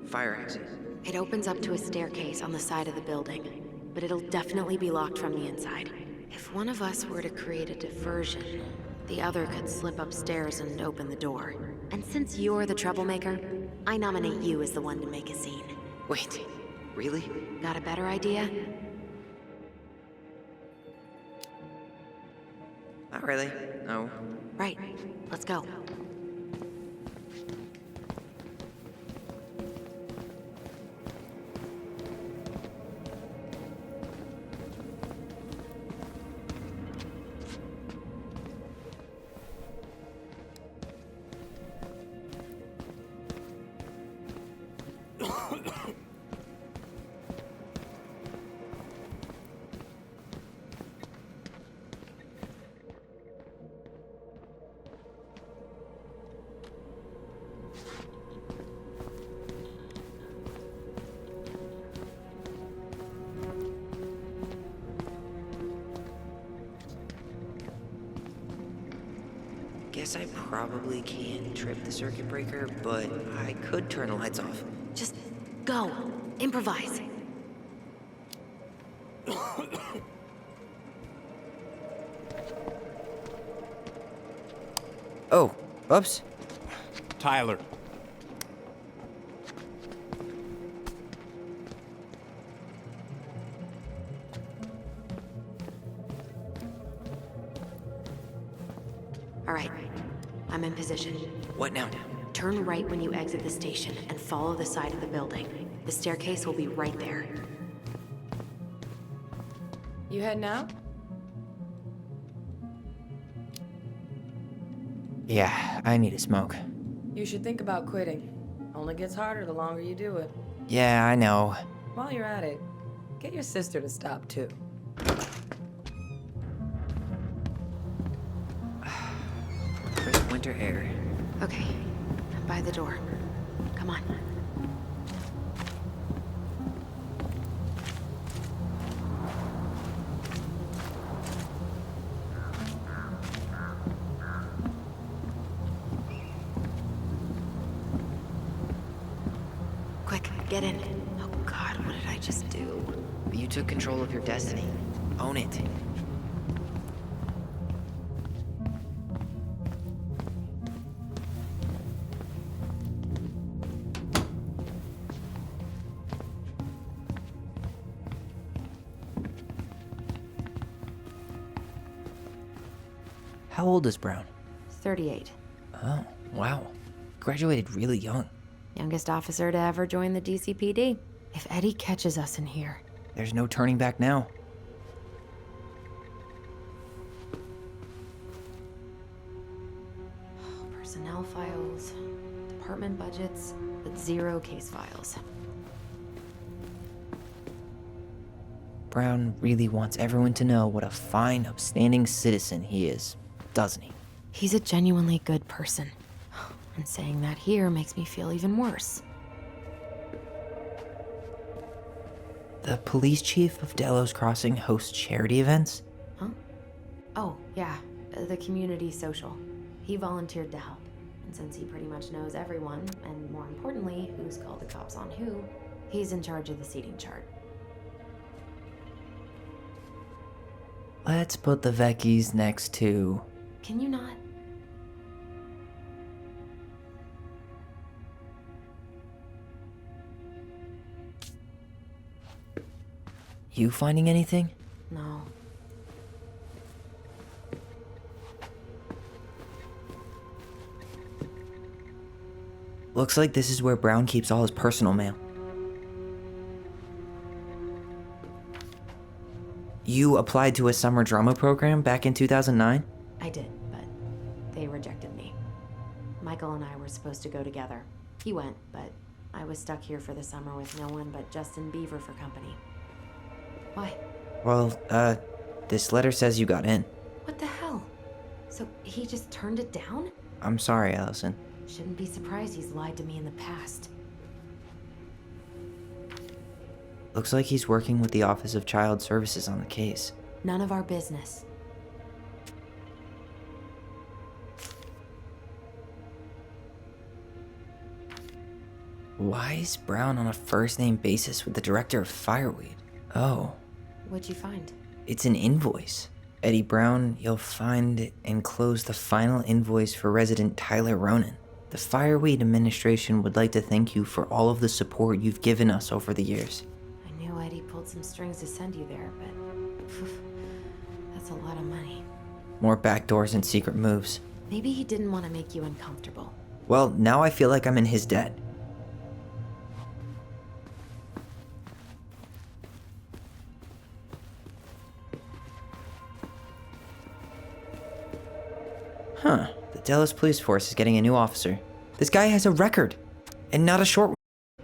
Fire exit. It opens up to a staircase on the side of the building, but it'll definitely be locked from the inside. If one of us were to create a diversion, the other could slip upstairs and open the door. And since you're the troublemaker, I nominate you as the one to make a scene. Wait. Really? Got a better idea? Not really. No. Right. Let's go. guess I probably can't trip the circuit breaker, but I could turn the lights off. Just go. Improvise. Oh, oops. Tyler. All right. I'm in position. What now? Turn right when you exit the station and follow the side of the building. The staircase will be right there. You heading out? Yeah, I need a smoke. You should think about quitting. Only gets harder the longer you do it. Yeah, I know. While you're at it, get your sister to stop too. Crisp winter air. Okay. I'm by the door. Come on. Quick, get in. Oh God, what did I just do? You took control of your destiny. Own it. How old is Brown? 38. Oh, wow. Graduated really young. Youngest officer to ever join the DCPD. If Eddie catches us in here. There's no turning back now. Personnel files, department budgets, but 0 case files. Brown really wants everyone to know what a fine, upstanding citizen he is, doesn't he? He's a genuinely good person. And saying that here makes me feel even worse. The police chief of Delos Crossing hosts charity events? Huh? Oh, yeah, the community social. He volunteered to help. And since he pretty much knows everyone, and more importantly, who's called the cops on who, he's in charge of the seating chart. Let's put the Vecchies next to... Can you not? You finding anything? No. Looks like this is where Brown keeps all his personal mail. You applied to a summer drama program back in 2009? I did, but they rejected me. Michael and I were supposed to go together. He went, but I was stuck here for the summer with no one but Justin Beaver for company. Why? Well, this letter says you got in. What the hell? So he just turned it down? I'm sorry, Allison. Shouldn't be surprised he's lied to me in the past. Looks like he's working with the Office of Child Services on the case. None of our business. Why is Brown on a first-name basis with the director of Fireweed? Oh, What'd you find? it's an invoice. Eddie Brown, you'll find enclosed the final invoice for resident Tyler Ronan. The Fireweed administration would like to thank you for all of the support you've given us over the years. I knew Eddie pulled some strings to send you there, but phew, that's a lot of money. More backdoors and secret moves. Maybe he didn't want to make you uncomfortable. Well, now I feel like I'm in his debt. Huh. The Delos Police Force is getting a new officer. This guy has a record. And not a short one.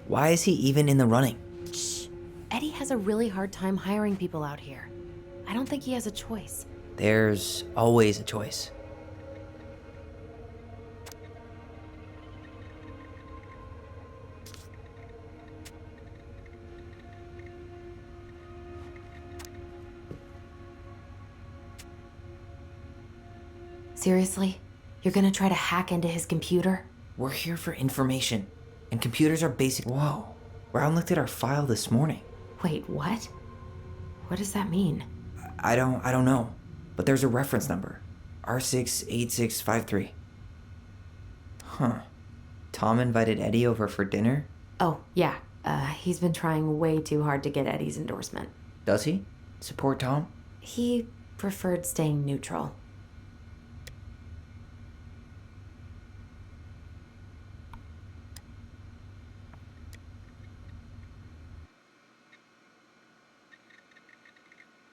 Why is he even in the running? Shh. Eddie has a really hard time hiring people out here. I don't think he has a choice. There's always a choice. Seriously? You're gonna try to hack into his computer? We're here for information, and computers are basic. Whoa, Brown looked at our file this morning. Wait, what? What does that mean? I don't know, but there's a reference number, R68653. Huh. Tom invited Eddie over for dinner? Oh, yeah. He's been trying way too hard to get Eddie's endorsement. Does he? Support Tom? He preferred staying neutral.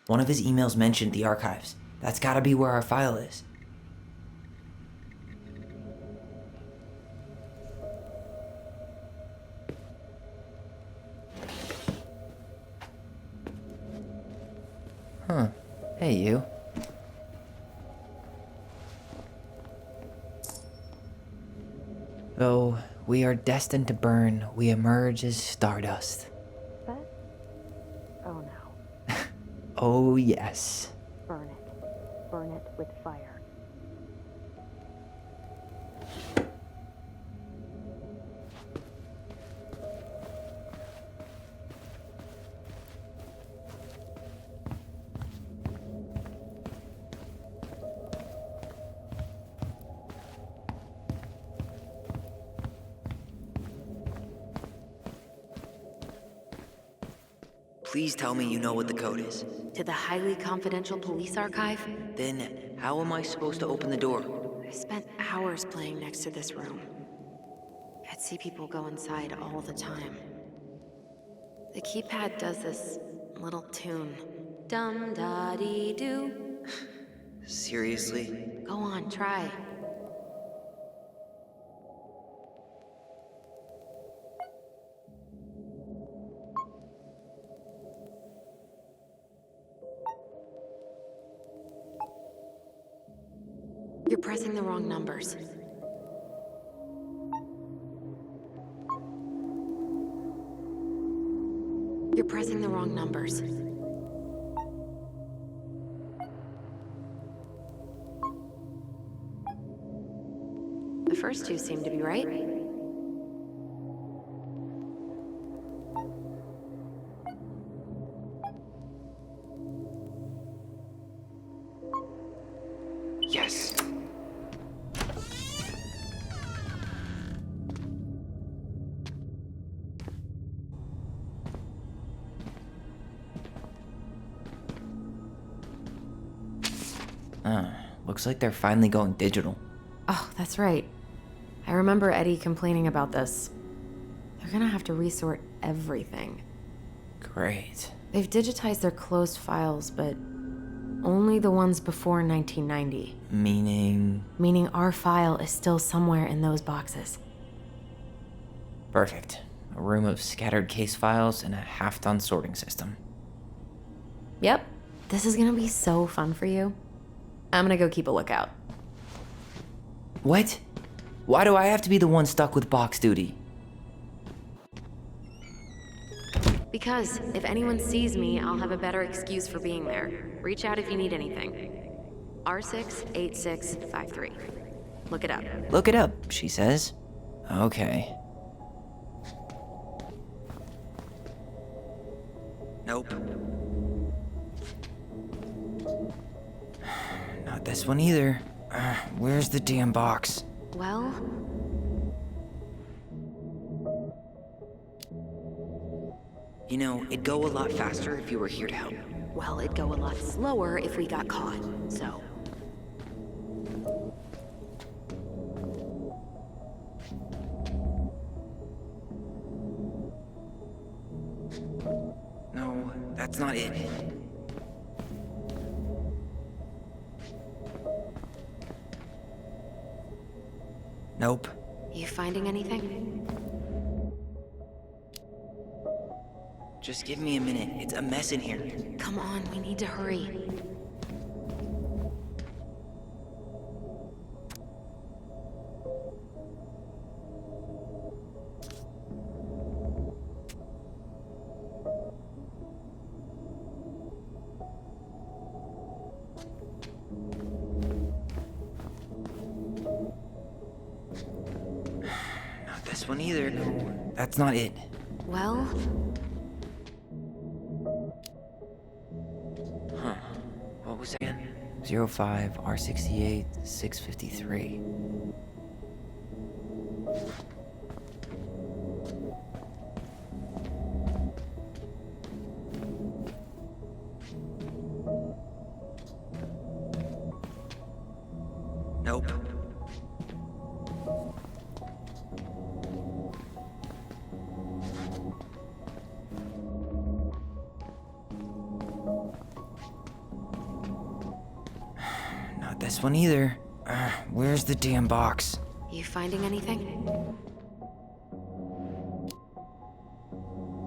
One of his emails mentioned the archives. That's gotta be where our file is. Huh. Hey, you. Though we are destined to burn, we emerge as stardust. What? Oh no. Oh, yes. Burn it. Burn it with fire. Please tell me you know what the code is. To the highly confidential police archive? Then, how am I supposed to open the door? I spent hours playing next to this room. I'd see people go inside all the time. The keypad does this little tune. Dum-da-dee-doo. Seriously? Go on, try. You're pressing the wrong numbers. You're pressing the wrong numbers. The first two seem to be right. Yes. Looks like they're finally going digital. Oh, that's right. I remember Eddie complaining about this. They're gonna have to resort everything. Great. They've digitized their closed files, but only the ones before 1990. Meaning our file is still somewhere in those boxes. Perfect. A room of scattered case files and a half-done sorting system. Yep. This is gonna be so fun for you. I'm gonna go keep a lookout. What? Why do I have to be the one stuck with box duty? Because if anyone sees me, I'll have a better excuse for being there. Reach out if you need anything. R68653. Look it up. Look it up, she says. Okay. Nope. Not this one either. Where's the damn box? Well, you know, it'd go a lot faster if you were here to help. well, it'd go a lot slower if we got caught, so. No, that's not it. Nope. You finding anything? Just give me a minute. It's a mess in here. Come on, we need to hurry. this one either. No, that's not it. Well, What was that again? 05 R68 653. Nope. Not this one either. Where's the damn box? you finding anything?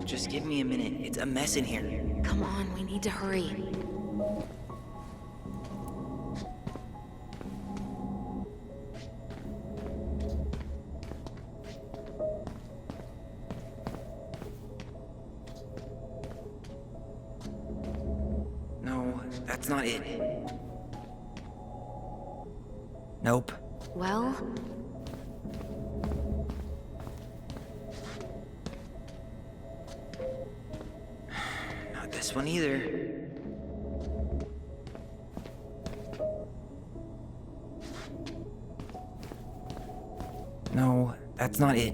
Just give me a minute. It's a mess in here. Come on, we need to hurry. No, that's not it. Nope. Well, Not this one either. No, that's not it.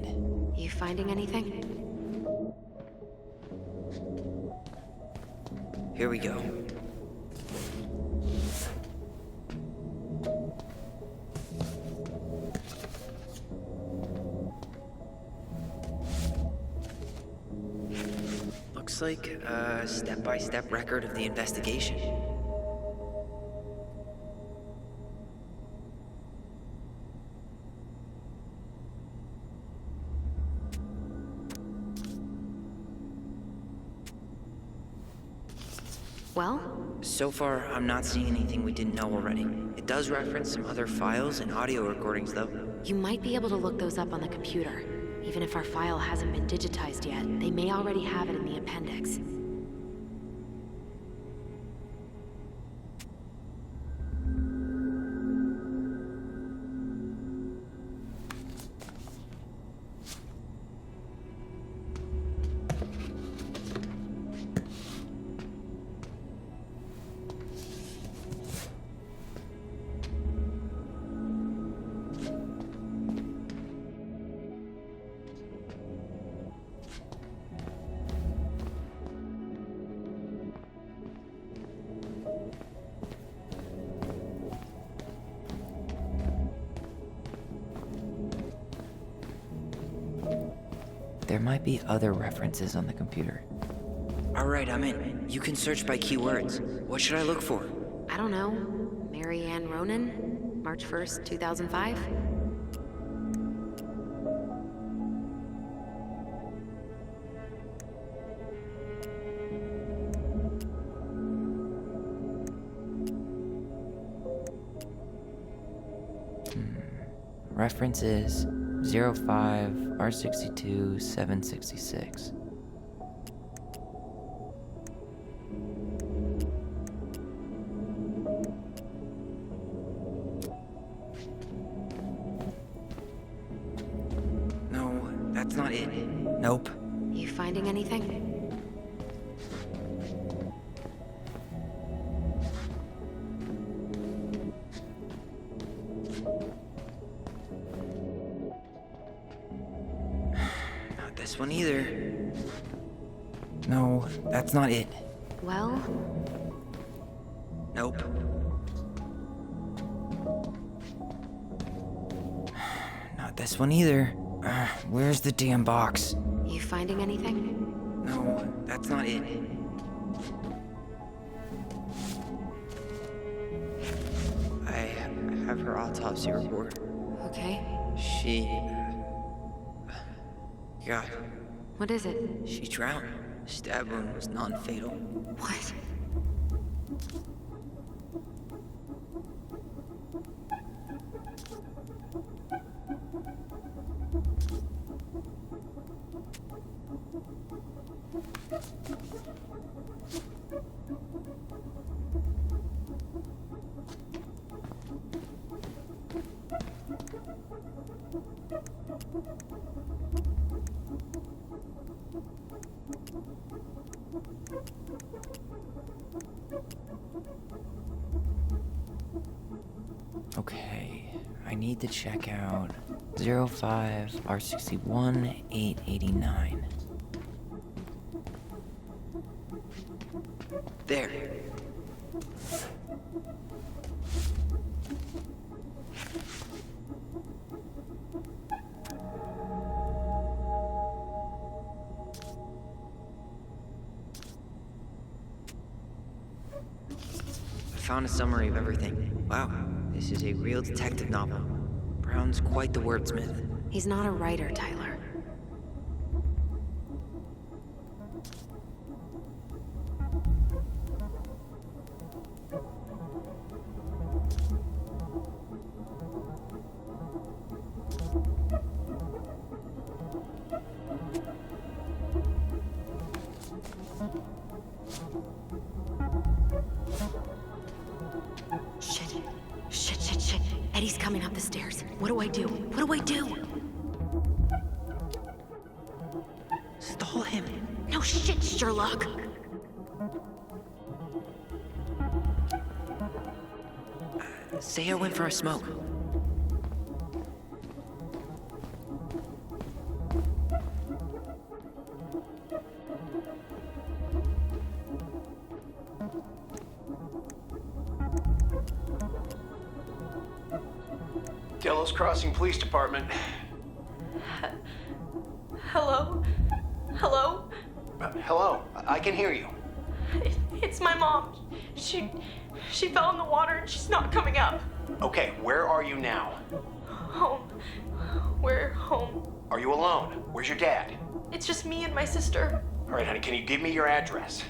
you finding anything? Here we go. Looks like a step-by-step record of the investigation. Well, So far, I'm not seeing anything we didn't know already. It does reference some other files and audio recordings, though. you might be able to look those up on the computer. Even if our file hasn't been digitized yet, they may already have it in the appendix. There might be other references on the computer. Alright, I'm in. You can search by keywords. What should I look for? I don't know. Mary Ann Ronan? March 1st, 2005? References 05 R62 766. No, that's not it. Nope. you finding anything? Not this one either. No, that's not it. Well, Nope. Not this one either. Where's the damn box? you finding anything? No, that's not it. I have her autopsy report. Okay. She... God, What is it? she drowned. Stab wound was non-fatal. What? Okay, I need to check out 05 R61 889. There. I found a summary of everything. Wow, this is a real detective novel. Brown's quite the wordsmith. He's not a writer, Tyler. Shit. Eddie's coming up the stairs. What do I do? What do I do? Stall him. No shit, Sherlock. Say I went for a smoke. Delos Crossing Police Department. Hello? Hello? Hello, I can hear you. It's my mom. She fell in the water and she's not coming up. Okay, where are you now? Home. We're home. Are you alone? Where's your dad? It's just me and my sister. All right, honey, can you give me your address?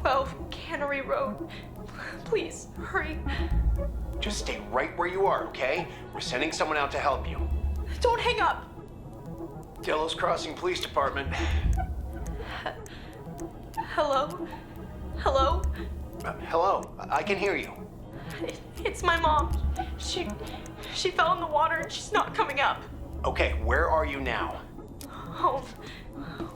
12 Cannery Road. Please, hurry. Just stay right where you are, okay? We're sending someone out to help you. Don't hang up. Delos Crossing Police Department. Hello? Hello? Hello, I can hear you. It's my mom. She fell in the water and she's not coming up. Okay, where are you now? Home.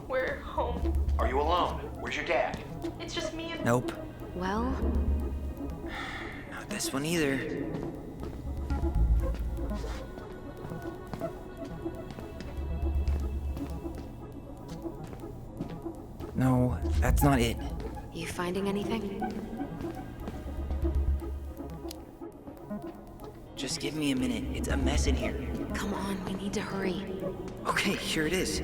We're home. Are you alone? Where's your dad? It's just me and... Nope. Well, Not this one either. No, that's not it. you finding anything? Just give me a minute. It's a mess in here. Come on, we need to hurry. Okay, here it is.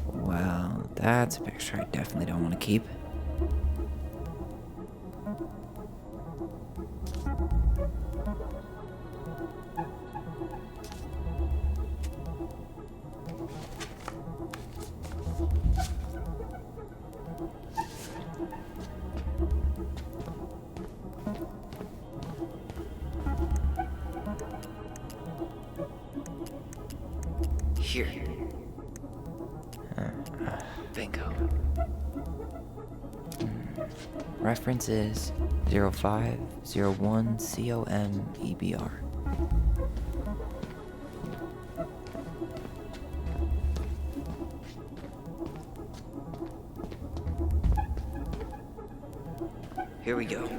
Well, that's a picture I definitely don't want to keep. Here. Bingo. Reference is 0501 COMEBR. Here we go.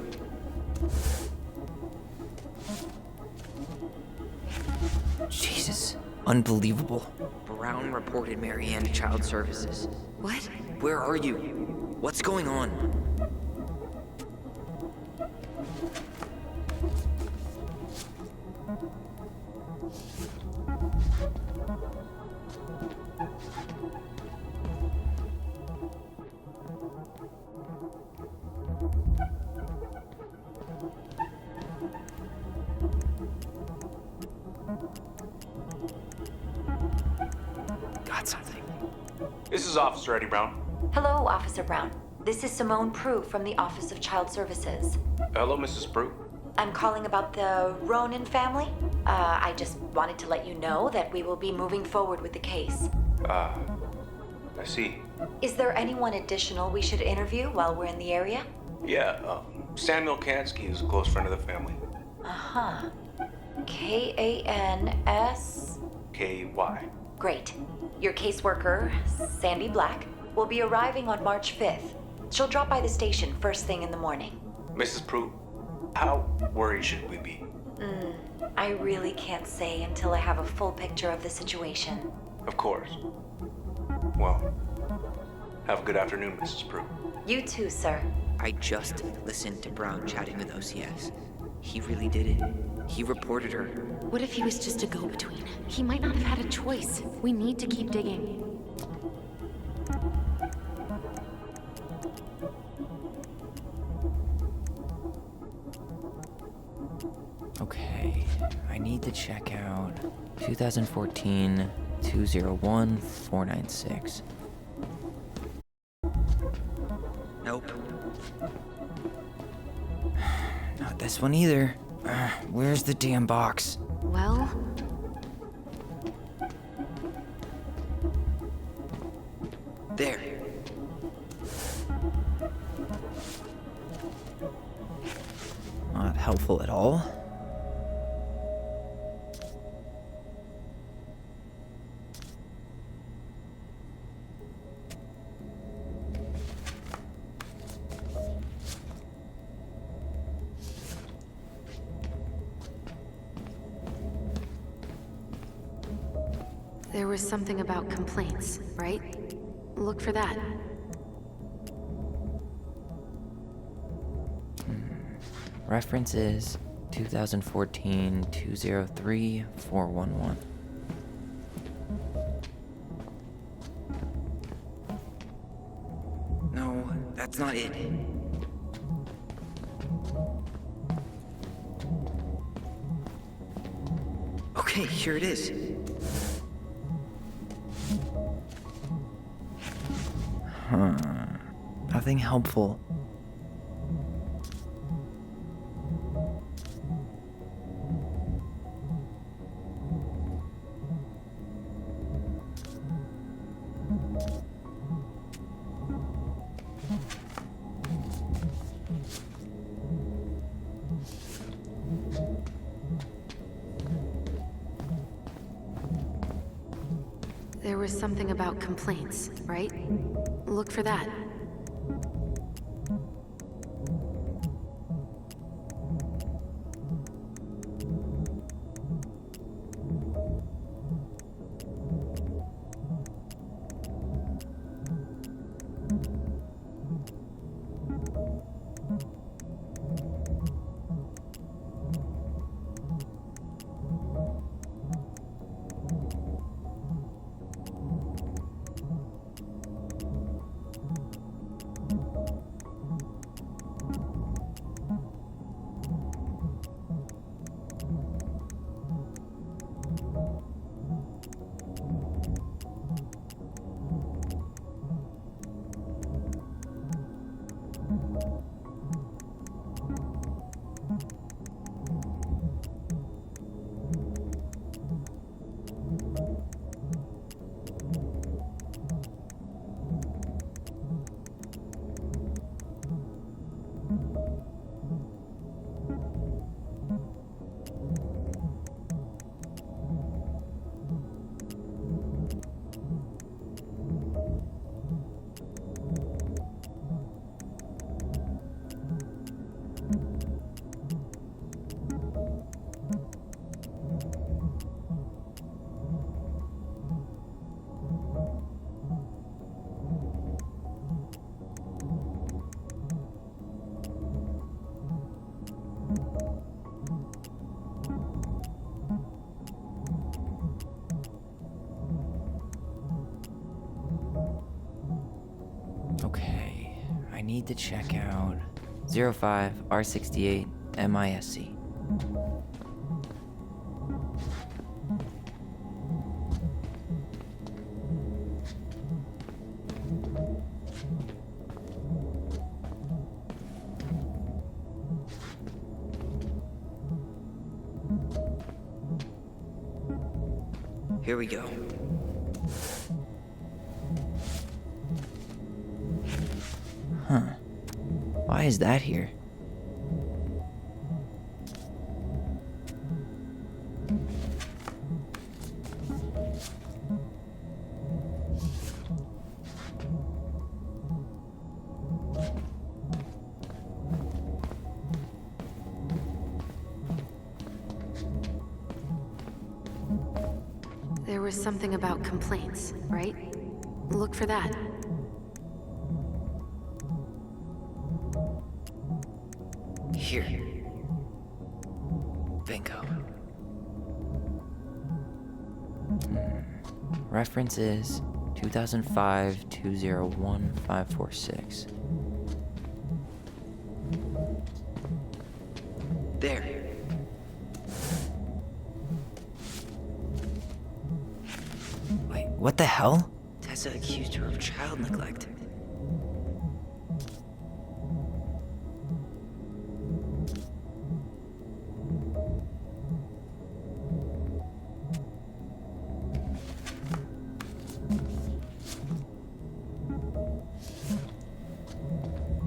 Jesus. Unbelievable. Brown reported Marianne to Child Services. What? Where are you? What's going on? Got something. This is Officer Eddie Brown. Hello, Officer Brown. This is Simone Prue from the Office of Child Services. Hello, Mrs. Prue. I'm calling about the Ronan family. I just wanted to let you know that we will be moving forward with the case. I see. Is there anyone additional we should interview while we're in the area? Yeah, Samuel Kansky is a close friend of the family. Uh-huh. K-A-N-S? K-Y. Great. Your caseworker, Sandy Black, will be arriving on March 5th. She'll drop by the station first thing in the morning. Mrs. Pruitt, how worried should we be? I really can't say until I have a full picture of the situation. Of course. Well, have a good afternoon, Mrs. Pruitt. You too, sir. I just listened to Brown chatting with OCS. He really did it. He reported her. What if he was just a go-between? He might not have had a choice. We need to keep digging. Okay, I need to check out 2014-201-496. Nope. Not this one either. Where's the damn box? Well, There. Not helpful at all. there was something about complaints, right? Look for that. Reference is 2014-203-411. No, that's not it. Okay, here it is. Nothing helpful. There was something about complaints, right? Look for that. Okay, I need to check out 05 R68 MISC. Here we go. Huh. Why is that here? There was something about complaints, right? Look for that. Here. Bingo. Reference is 2005-201-546. There. Wait, what the hell? Tessa accused her of child neglect.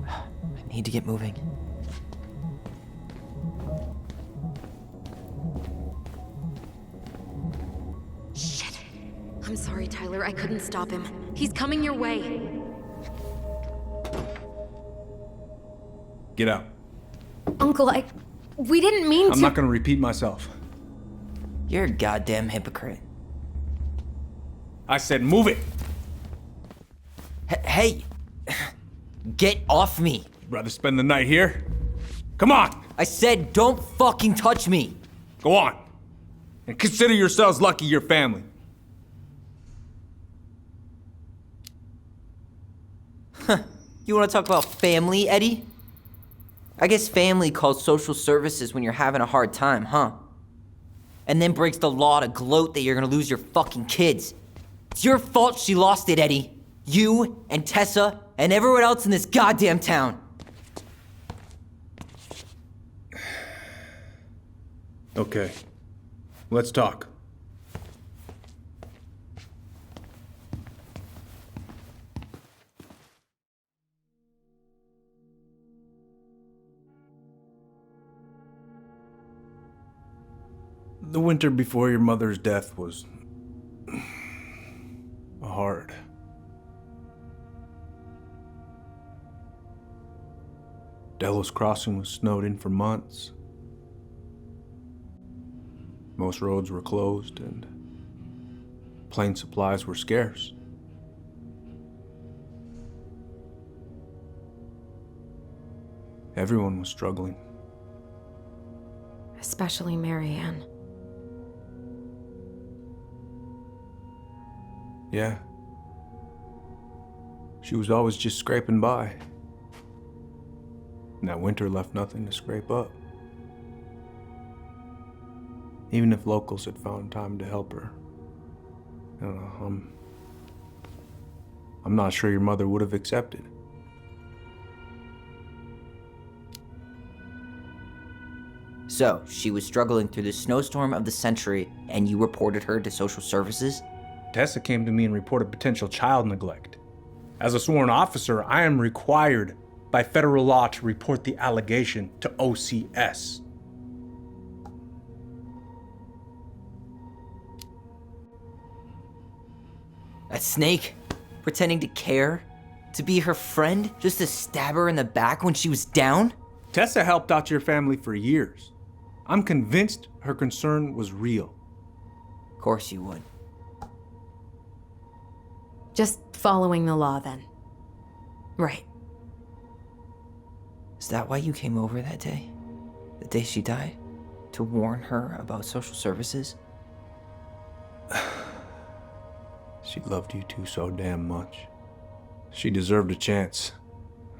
I need to get moving. Shit. I'm sorry, Tyler. I couldn't stop him. He's coming your way. Get out. Uncle, we didn't mean to. I'm not gonna repeat myself. You're a goddamn hypocrite. I said move it! Hey! Get off me! Rather spend the night here? Come on! I said don't fucking touch me! Go on! And consider yourselves lucky you're family. You wanna talk about family, Eddie? I guess family calls social services when you're having a hard time, huh? And then breaks the law to gloat that you're gonna lose your fucking kids. It's your fault she lost it, Eddie. You and Tessa and everyone else in this goddamn town. Okay. Let's talk. The winter before your mother's death was hard. Delos Crossing was snowed in for months. Most roads were closed and plane supplies were scarce. Everyone was struggling. Especially Marianne. Yeah. She was always just scraping by. And that winter left nothing to scrape up. Even if locals had found time to help her. I don't know, I'm not sure your mother would have accepted. So, she was struggling through the snowstorm of the century, and you reported her to social services? Tessa came to me and reported potential child neglect. As a sworn officer, I am required by federal law to report the allegation to OCS. That snake? Pretending to care? To be her friend? Just to stab her in the back when she was down? Tessa helped out your family for years. I'm convinced her concern was real. Of course you would. Just following the law, then. Right. Is that why you came over that day? The day she died? To warn her about social services? She loved you two so damn much. She deserved a chance.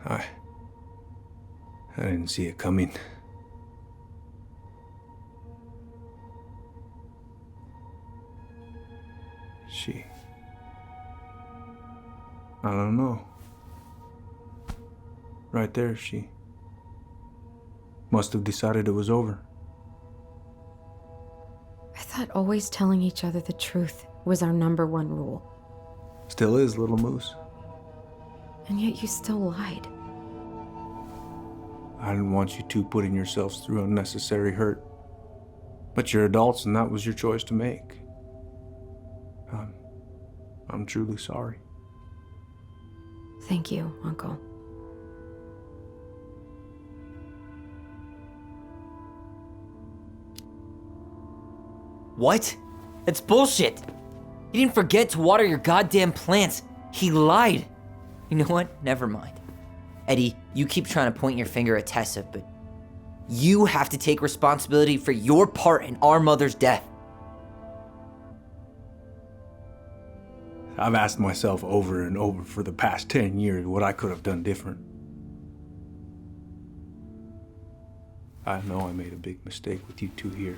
I didn't see it coming. I don't know. Right there, she must have decided it was over. I thought always telling each other the truth was our #1 rule. Still is, little moose. And yet you still lied. I didn't want you two putting yourselves through unnecessary hurt. But you're adults and that was your choice to make. I'm truly sorry. Thank you, Uncle. What? It's bullshit! He didn't forget to water your goddamn plants. He lied. You know what? Never mind. Eddie, you keep trying to point your finger at Tessa, but you have to take responsibility for your part in our mother's death. I've asked myself over and over for the past 10 years what I could have done different. I know I made a big mistake with you two here.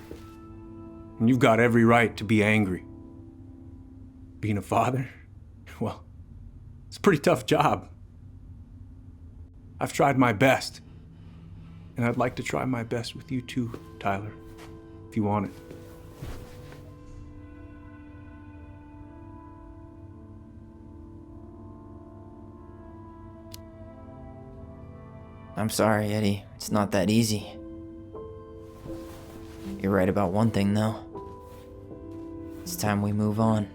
And you've got every right to be angry. Being a father, well, it's a pretty tough job. I've tried my best. And I'd like to try my best with you too, Tyler, if you want it. I'm sorry, Eddie. It's not that easy. You're right about one thing, though. It's time we move on.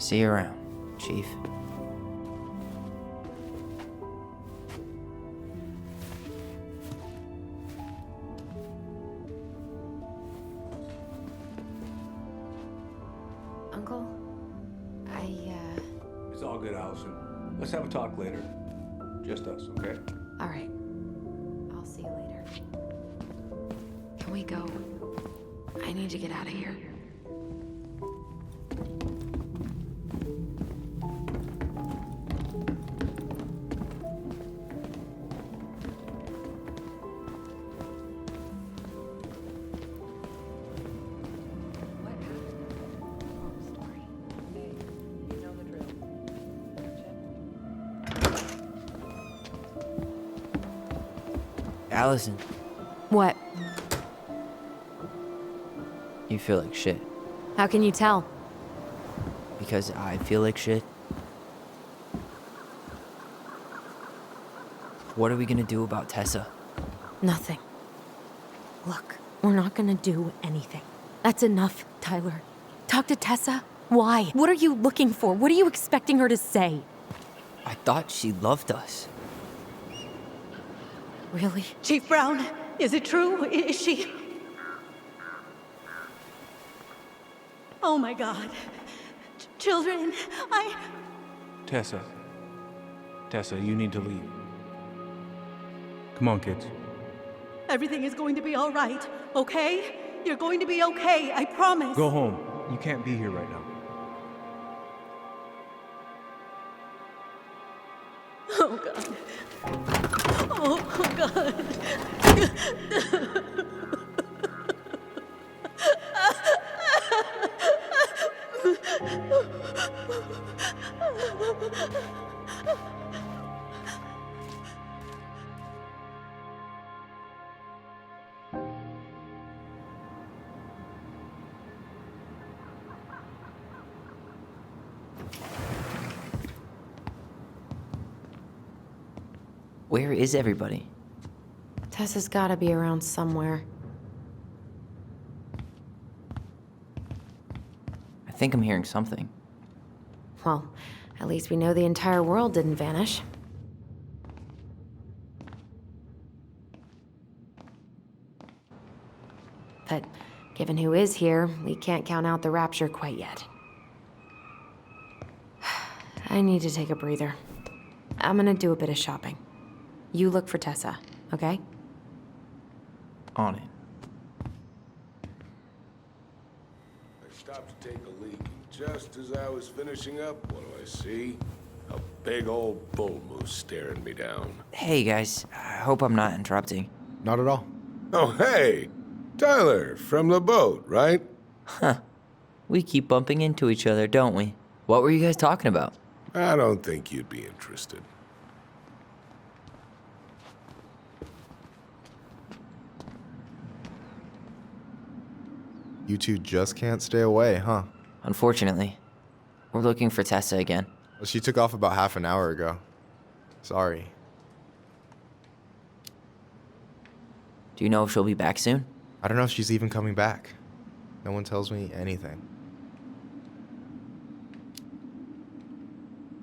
See you around, Chief. Uncle, It's all good, Allison. Let's have a talk later. Just us, okay? all right. I'll see you later. Can we go? I need to get out of here. Allison, What? you feel like shit. How can you tell? Because I feel like shit. What are we gonna do about Tessa? Nothing. Look, we're not gonna do anything. That's enough, Tyler. Talk to Tessa? Why? What are you looking for? What are you expecting her to say? I thought she loved us. Really? Chief Brown, is it true? Is she... Oh my God. Children, Tessa, you need to leave. Come on, kids. Everything is going to be all right, okay? You're going to be okay, I promise. Go home. You can't be here right now. Oh God. Oh God. Where is everybody? Tessa's gotta be around somewhere. I think I'm hearing something. Well, at least we know the entire world didn't vanish. But given who is here, we can't count out the rapture quite yet. I need to take a breather. I'm gonna do a bit of shopping. You look for Tessa, okay? On it. I stopped to take a leak, and just as I was finishing up, what do I see? A big old bull moose staring me down. Hey guys, I hope I'm not interrupting. Not at all. Oh, hey! Tyler, from the boat, right? Huh. We keep bumping into each other, don't we? What were you guys talking about? I don't think you'd be interested. You two just can't stay away, huh? Unfortunately. We're looking for Tessa again. Well, she took off about half an hour ago. Sorry. Do you know if she'll be back soon? I don't know if she's even coming back. No one tells me anything.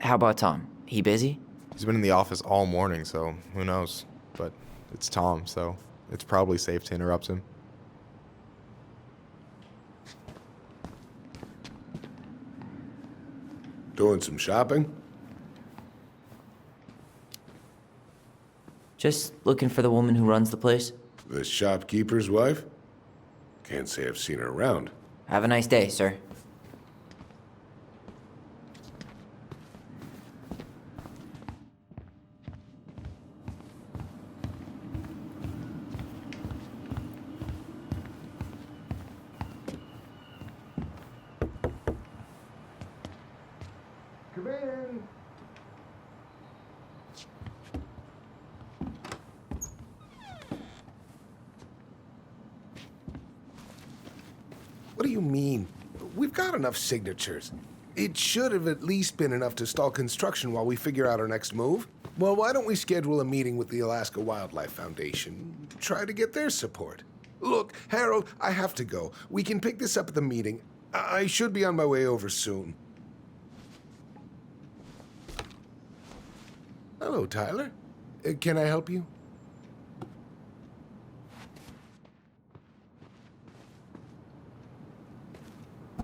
How about Tom? He busy? He's been in the office all morning, so who knows? But it's Tom, so it's probably safe to interrupt him. Doing some shopping? Just looking for the woman who runs the place. The shopkeeper's wife? Can't say I've seen her around. Have a nice day, sir. Come in. What do you mean? We've got enough signatures. It should have at least been enough to stall construction while we figure out our next move. Well, why don't we schedule a meeting with the Alaska Wildlife Foundation? Try to get their support. Look, Harold, I have to go. We can pick this up at the meeting. I should be on my way over soon. Hello, Tyler. Can I help you?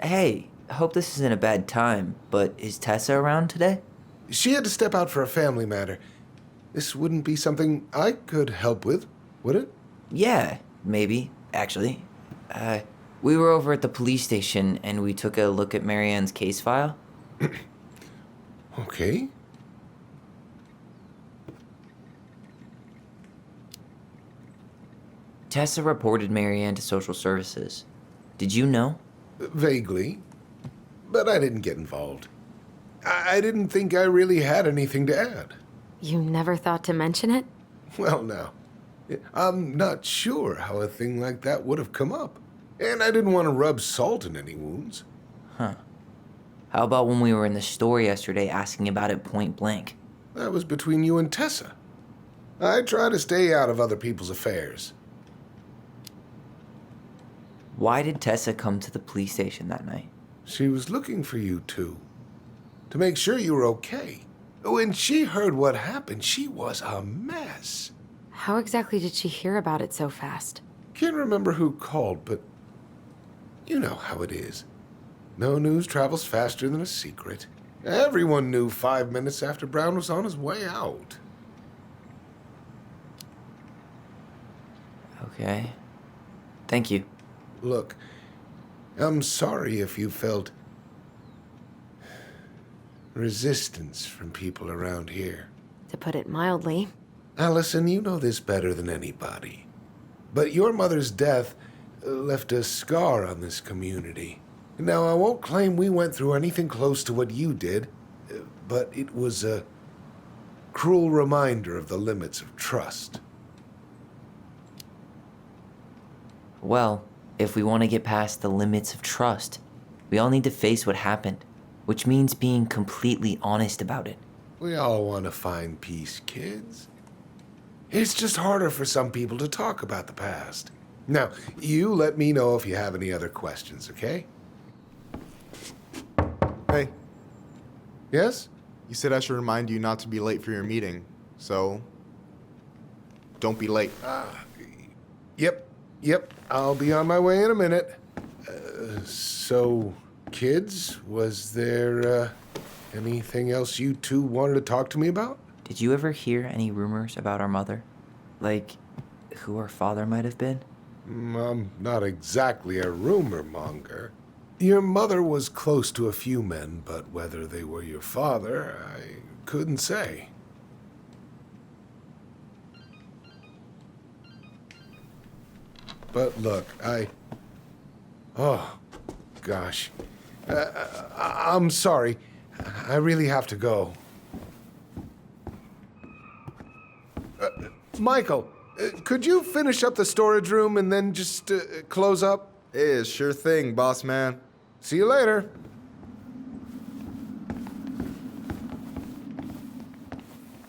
Hey, hope this isn't a bad time, but is Tessa around today? She had to step out for a family matter. This wouldn't be something I could help with, would it? Yeah, maybe, actually. We were over at the police station and we took a look at Marianne's case file. Okay. Tessa reported Marianne to social services. Did you know? Vaguely. But I didn't get involved. I didn't think I really had anything to add. You never thought to mention it? Well, now, I'm not sure how a thing like that would have come up. And I didn't want to rub salt in any wounds. Huh. How about when we were in the store yesterday asking about it point blank? That was between you and Tessa. I try to stay out of other people's affairs. Why did Tessa come to the police station that night? She was looking for you two. To make sure you were okay. When she heard what happened, she was a mess. How exactly did she hear about it so fast? Can't remember who called, but you know how it is. No news travels faster than a secret. Everyone knew 5 minutes after Brown was on his way out. Okay. Thank you. Look, I'm sorry if you felt resistance from people around here. To put it mildly. Allison, you know this better than anybody. But your mother's death left a scar on this community. Now, I won't claim we went through anything close to what you did, but it was a cruel reminder of the limits of trust. Well, if we want to get past the limits of trust, we all need to face what happened, which means being completely honest about it. We all want to find peace, kids. It's just harder for some people to talk about the past. Now, you let me know if you have any other questions, okay? Hey, Yes? you said I should remind you not to be late for your meeting, so don't be late. Yep. I'll be on my way in a minute. So, kids, was there anything else you two wanted to talk to me about? Did you ever hear any rumors about our mother? Like, who our father might have been? I'm not exactly a rumor monger. Your mother was close to a few men, but whether they were your father, I couldn't say. But look, oh, gosh. I'm sorry. I really have to go. Michael, could you finish up the storage room and then just close up? Yeah, sure thing, boss man. See you later.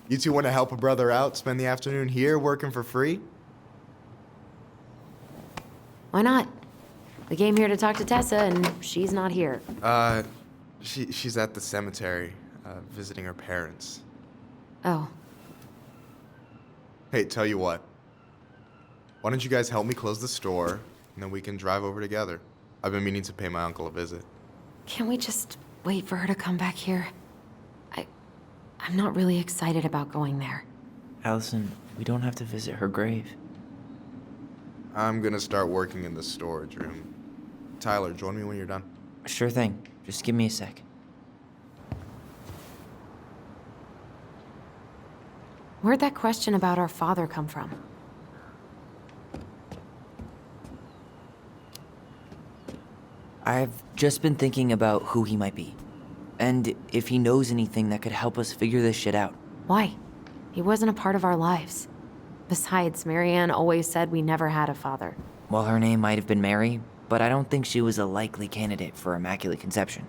You two want to help a brother out, spend the afternoon here working for free? Why not? We came here to talk to Tessa, and she's not here. She's at the cemetery, visiting her parents. Oh. Hey, tell you what. Why don't you guys help me close the store, and then we can drive over together? I've been meaning to pay my uncle a visit. Can't we just wait for her to come back here? I'm not really excited about going there. Allison, we don't have to visit her grave. I'm gonna start working in the storage room. Tyler, join me when you're done. Sure thing. Just give me a sec. Where'd that question about our father come from? I've just been thinking about who he might be. And if he knows anything that could help us figure this shit out. Why? He wasn't a part of our lives. Besides, Marianne always said we never had a father. Well, her name might have been Mary, but I don't think she was a likely candidate for Immaculate Conception.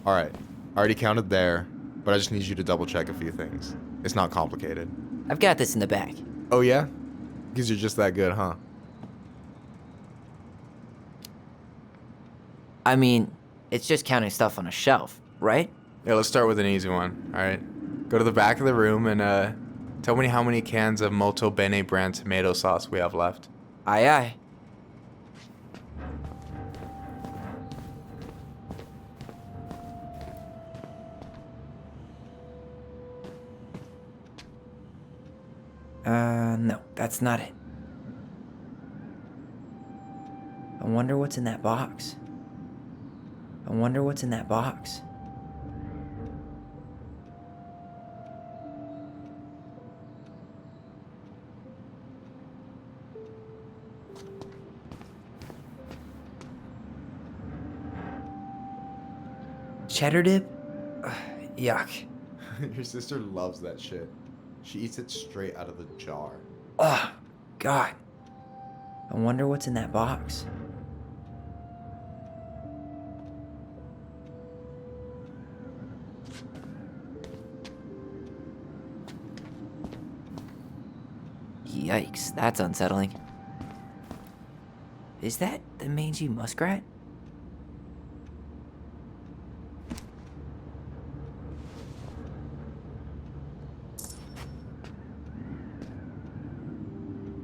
Alright, I already counted there, but I just need you to double check a few things. It's not complicated. I've got this in the bag. Oh yeah? Because you're just that good, huh? I mean, it's just counting stuff on a shelf, right? Yeah, let's start with an easy one, alright? Go to the back of the room and tell me how many cans of Molto Bene brand tomato sauce we have left. Aye aye. No, that's not it. I wonder what's in that box. I wonder what's in that box. Cheddar dip? Ugh, yuck. Your sister loves that shit. She eats it straight out of the jar. Oh, God. I wonder what's in that box. Yikes, that's unsettling. Is that the mangy muskrat?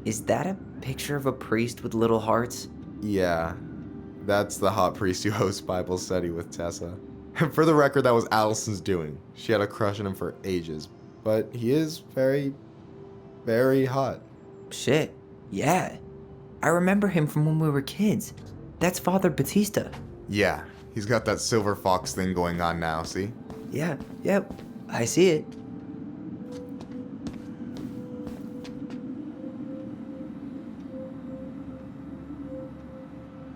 Is that a picture of a priest with little hearts? Yeah, that's the hot priest who hosts Bible study with Tessa. For the record, that was Allison's doing. She had a crush on him for ages, but he is very, very hot. Shit, yeah. I remember him from when we were kids. That's Father Batista. Yeah, he's got that silver fox thing going on now, see? Yeah, yep, I see it.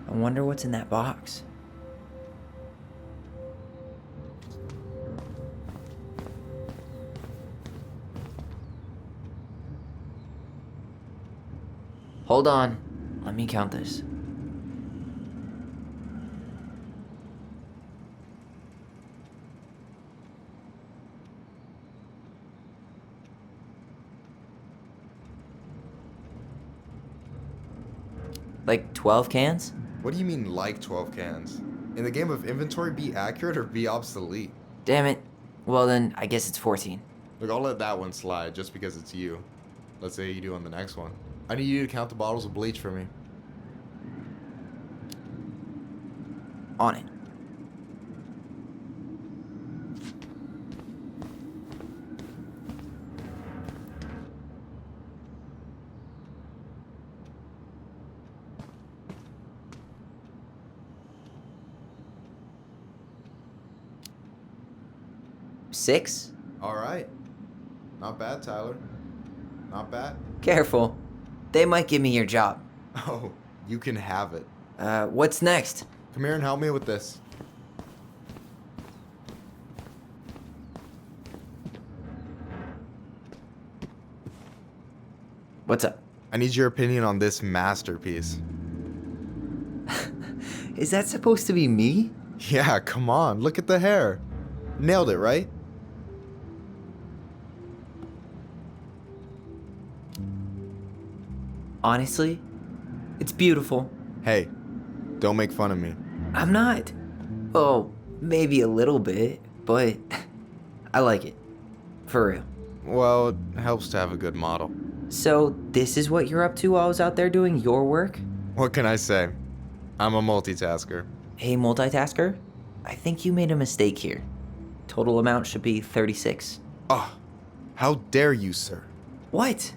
I wonder what's in that box. Hold on. Let me count this. Like 12 cans? What do you mean, like 12 cans? In the game of inventory, be accurate or be obsolete. Damn it. Well then, I guess it's 14. Look, I'll let that one slide just because it's you. Let's say you do on the next one. I need you to count the bottles of bleach for me. On it. Six? All right. Not bad, Tyler. Not bad. Careful. They might give me your job. Oh, you can have it. What's next? Come here and help me with this. What's up? I need your opinion on this masterpiece. Is that supposed to be me? Yeah, come on. Look at the hair. Nailed it, right? Honestly, It's beautiful. Hey, don't make fun of me. I'm not. Oh, maybe a little bit, but I like it. For real. Well, it helps to have a good model. So, this is what you're up to while I was out there doing your work? What can I say? I'm a multitasker. Hey, multitasker, I think you made a mistake here. Total amount should be 36. Oh, how dare you, sir? What?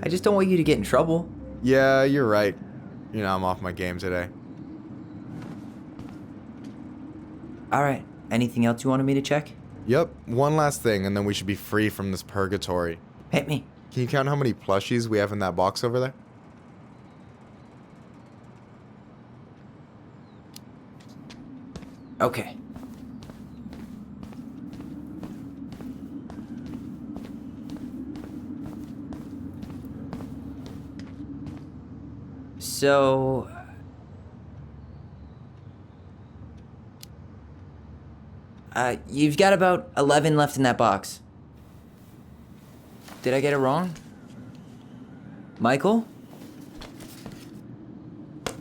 I just don't want you to get in trouble. Yeah, you're right. You know, I'm off my game today. Alright, anything else you wanted me to check? Yep, one last thing, and then we should be free from this purgatory. Hit me. Can you count how many plushies we have in that box over there? Okay. So... you've got about 11 left in that box. Did I get it wrong? Michael?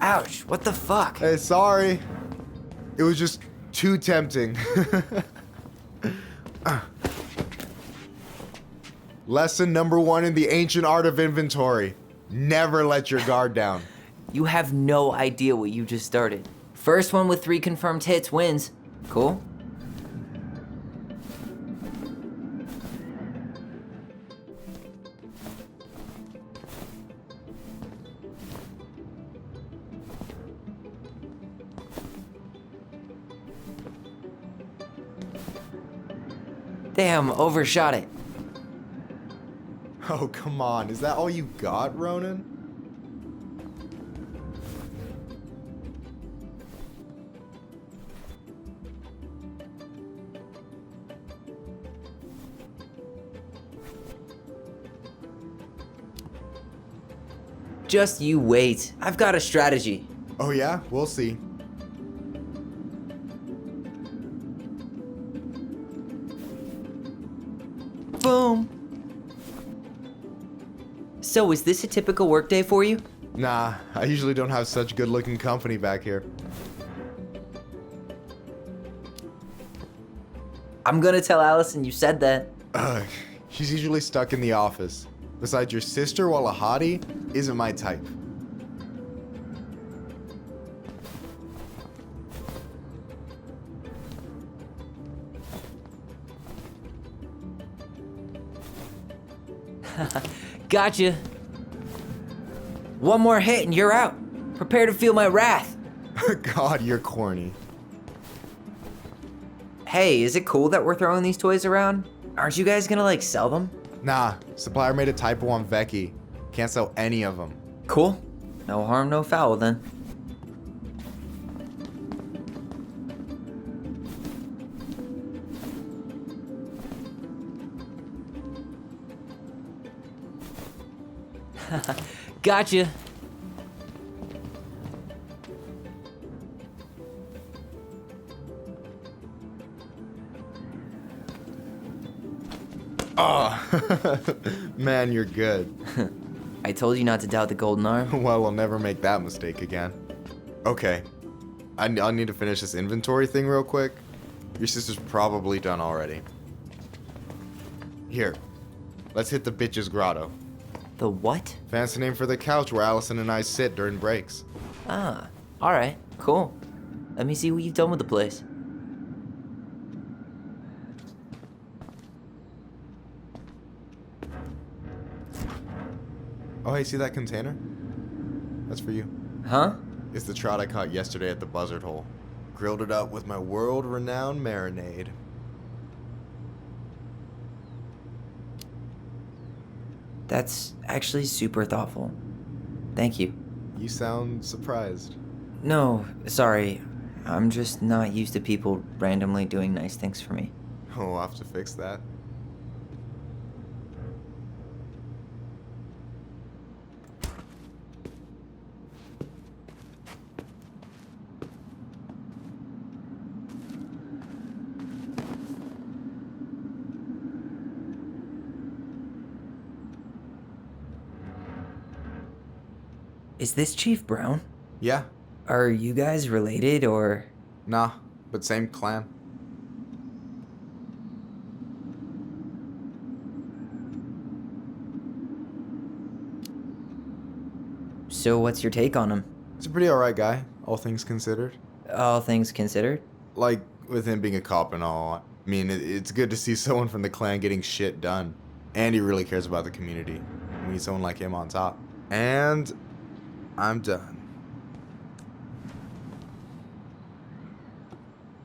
Ouch, what the fuck? Hey, sorry. It was just too tempting. Lesson number 1 in the ancient art of inventory. Never let your guard down. You have no idea what you just started. First one with 3 confirmed hits wins. Cool? Damn, overshot it. Oh, come on. Is that all you got, Ronan? Just you wait. I've got a strategy. Oh yeah? We'll see. Boom. So, is this a typical workday for you? Nah, I usually don't have such good-looking company back here. I'm gonna tell Allison you said that. Ugh, she's usually stuck in the office. Besides, your sister, while a hottie, isn't my type. Gotcha. One more hit and you're out. Prepare to feel my wrath. God, you're corny. Hey, is it cool that we're throwing these toys around? Aren't you guys gonna, like, sell them? Nah, supplier made a typo on Vecchi. Can't sell any of them. Cool. No harm, no foul then. Gotcha. Oh, man, you're good. I told you not to doubt the golden arm. Well, I'll never make that mistake again. Okay, I'll need to finish this inventory thing real quick. Your sister's probably done already. Here, let's hit the bitch's grotto. The what? Fancy name for the couch where Allison and I sit during breaks. Ah, alright, cool. Let me see what you've done with the place. Oh, hey, see that container? That's for you. Huh? It's the trout I caught yesterday at the buzzard hole. Grilled it up with my world-renowned marinade. That's actually super thoughtful. Thank you. You sound surprised. No, sorry. I'm just not used to people randomly doing nice things for me. Oh, I'll have to fix that. Is this Chief Brown? Yeah. Are you guys related, or...? Nah, but same clan. So what's your take on him? He's a pretty alright guy, all things considered. All things considered? Like, with him being a cop and all, I mean, it's good to see someone from the clan getting shit done. And he really cares about the community. We need someone like him on top. And I'm done.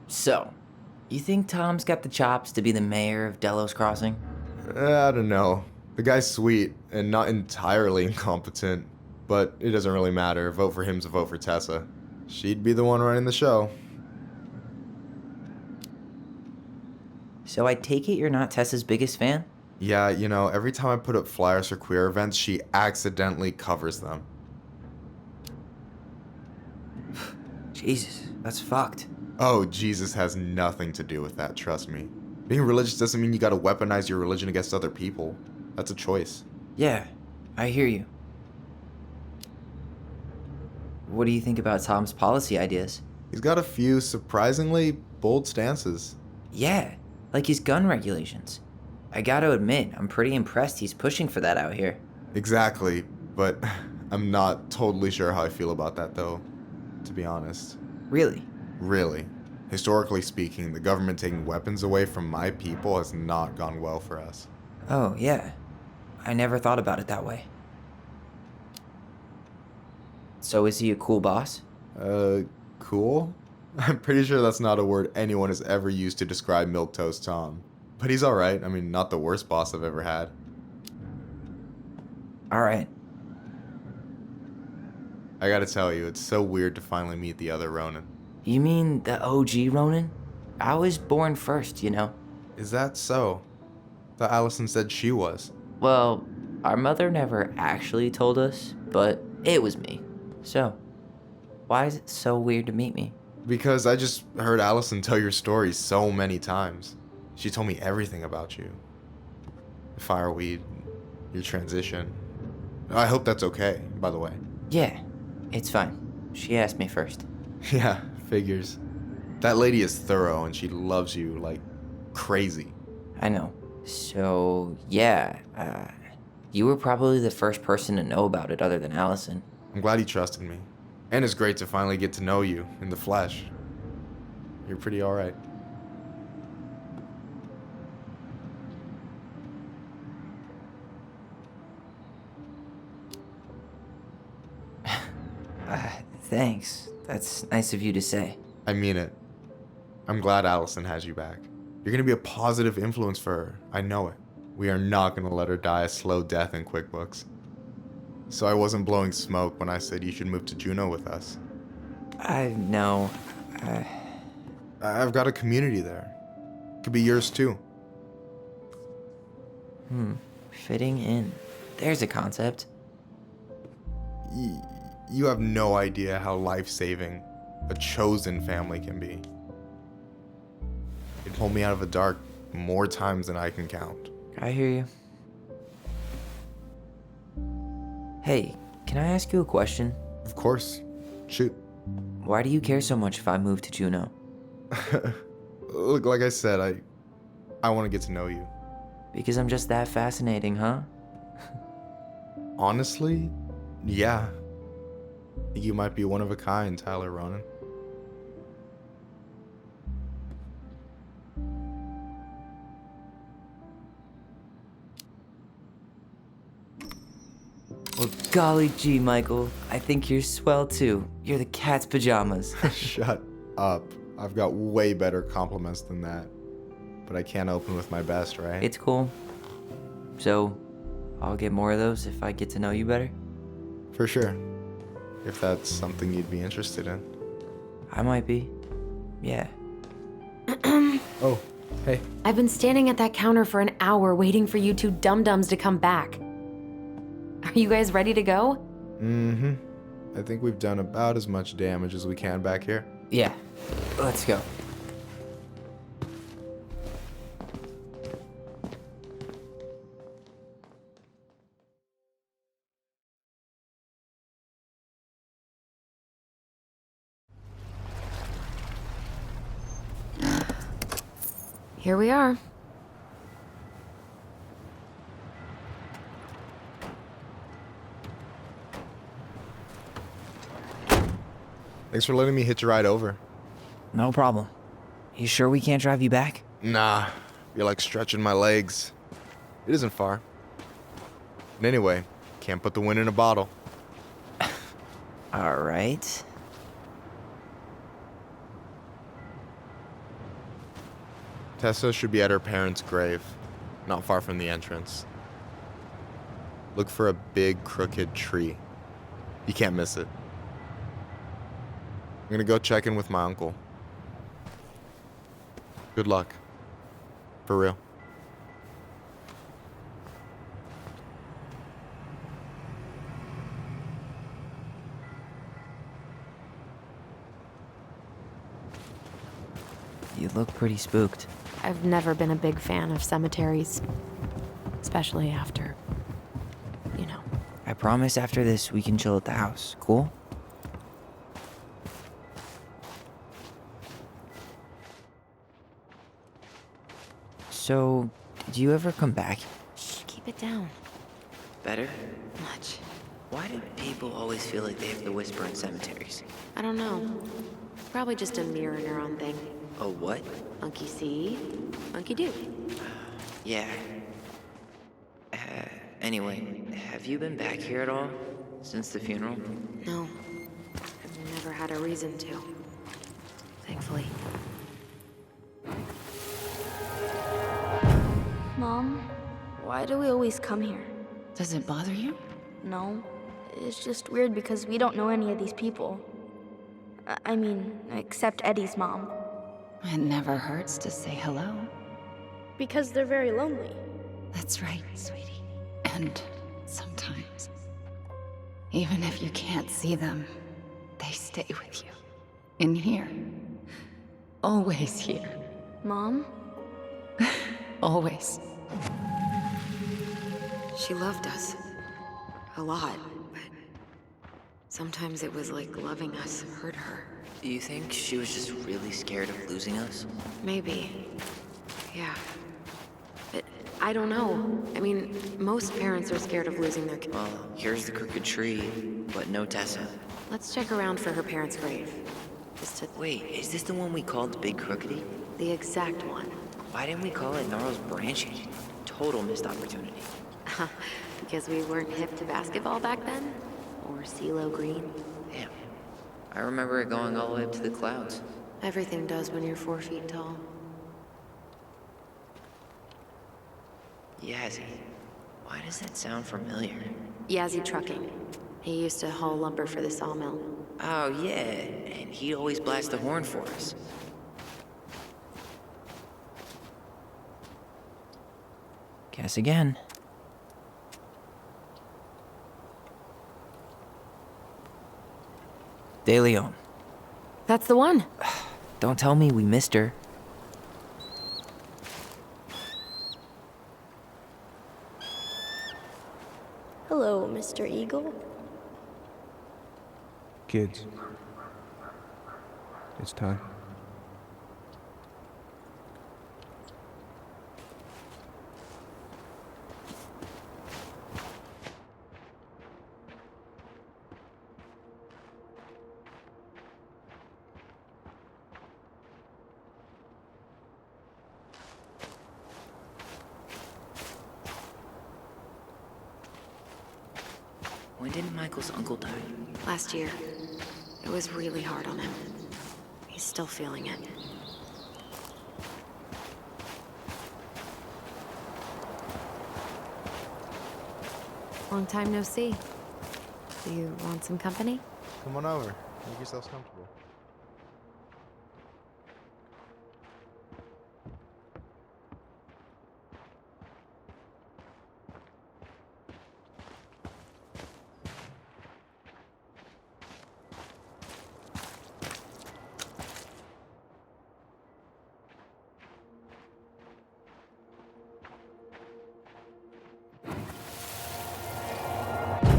So, you think Tom's got the chops to be the mayor of Delos Crossing? I don't know. The guy's sweet and not entirely incompetent. But it doesn't really matter. A vote for him's a vote for Tessa. She'd be the one running the show. So I take it you're not Tessa's biggest fan? Yeah, you know, every time I put up flyers for queer events, she accidentally covers them. Jesus, that's fucked. Oh, Jesus has nothing to do with that, trust me. Being religious doesn't mean you gotta weaponize your religion against other people. That's a choice. Yeah, I hear you. What do you think about Tom's policy ideas? He's got a few surprisingly bold stances. Yeah, like his gun regulations. I gotta admit, I'm pretty impressed he's pushing for that out here. Exactly, but I'm not totally sure how I feel about that though, to be honest. Really? Really. Historically speaking, the government taking weapons away from my people has not gone well for us. Oh, yeah. I never thought about it that way. So is he a cool boss? Cool? I'm pretty sure that's not a word anyone has ever used to describe Milquetoast Tom. But he's alright. I mean, not the worst boss I've ever had. Alright. I gotta tell you, it's so weird to finally meet the other Ronin. You mean the OG Ronin? I was born first, you know. Is that so? Thought Allison said she was. Well, our mother never actually told us, but it was me. So, why is it so weird to meet me? Because I just heard Allison tell your story so many times. She told me everything about you. Fireweed, your transition. I hope that's okay, by the way. Yeah, it's fine. She asked me first. Yeah, figures. That lady is thorough and she loves you like crazy. I know. So, yeah, you were probably the first person to know about it other than Allison. I'm glad he trusted me. And it's great to finally get to know you in the flesh. You're pretty alright. Thanks. That's nice of you to say. I mean it. I'm glad Allison has you back. You're gonna be a positive influence for her. I know it. We are not gonna let her die a slow death in QuickBooks. So I wasn't blowing smoke when I said you should move to Juneau with us. I know. I've got a community there. Could be yours too. Fitting in. There's a concept. You have no idea how life-saving a chosen family can be. It pulled me out of the dark more times than I can count. I hear you. Hey, can I ask you a question? Of course. Shoot. Why do you care so much if I move to Juneau? Look, like I said, I want to get to know you. Because I'm just that fascinating, huh? Honestly, yeah. You might be one of a kind, Tyler Ronin. Well, golly gee, Michael. I think you're swell too. You're the cat's pajamas. Shut up. I've got way better compliments than that. But I can't open with my best, right? It's cool. So, I'll get more of those if I get to know you better? For sure. If that's something you'd be interested in. I might be. Yeah. Oh, hey. I've been standing at that counter for an hour waiting for you two dum-dums to come back. Are you guys ready to go? Mm-hmm. I think we've done about as much damage as we can back here. Yeah. Let's go. Here we are. Thanks for letting me hitch a ride over. No problem. You sure we can't drive you back? Nah, you're like stretching my legs. It isn't far. And anyway, can't put the wind in a bottle. All right. Tessa should be at her parents' grave, not far from the entrance. Look for a big crooked tree. You can't miss it. I'm gonna go check in with my uncle. Good luck. For real. You look pretty spooked. I've never been a big fan of cemeteries. Especially after, you know. I promise after this we can chill at the house. Cool? So, did you ever come back? Shh, keep it down. Better? Much. Why do people always feel like they have to whisper in cemeteries? I don't know. Probably just a mirror neuron thing. Oh, what? Monkey see, monkey do. Yeah. Anyway, have you been back here at all? Since the funeral? No. I've never had a reason to. Thankfully. Mom, why do we always come here? Does it bother you? No. It's just weird because we don't know any of these people. I mean, except Eddie's mom. It never hurts to say hello. Because they're very lonely. That's right, sweetie. And sometimes, even if you can't see them, they stay with you. In here. Always here. Mom? Always. She loved us. A lot, but sometimes it was like loving us hurt her. Do you think she was just really scared of losing us? Maybe. Yeah. But I don't know. I mean, most parents are scared of losing their kids. Well, here's the crooked tree, but no Tessa. Let's check around for her parents' grave. Just to... Wait, is this the one we called Big Crookedy? The exact one. Why didn't we call it Gnarls Branching? Total missed opportunity. Because we weren't hip to basketball back then? Or CeeLo Green? Damn. I remember it going all the way up to the clouds. Everything does when you're 4 feet tall. Yazzie. Why does that sound familiar? Yazzie Trucking. He used to haul lumber for the sawmill. Oh, yeah. And he'd always blast the horn for us. Guess again. De Leon. That's the one. Don't tell me we missed her. Hello, Mr. Eagle. Kids. It's time. When did Michael's uncle die? Last year. It was really hard on him. He's still feeling it. Long time no see. Do you want some company? Come on over. Make yourselves comfortable.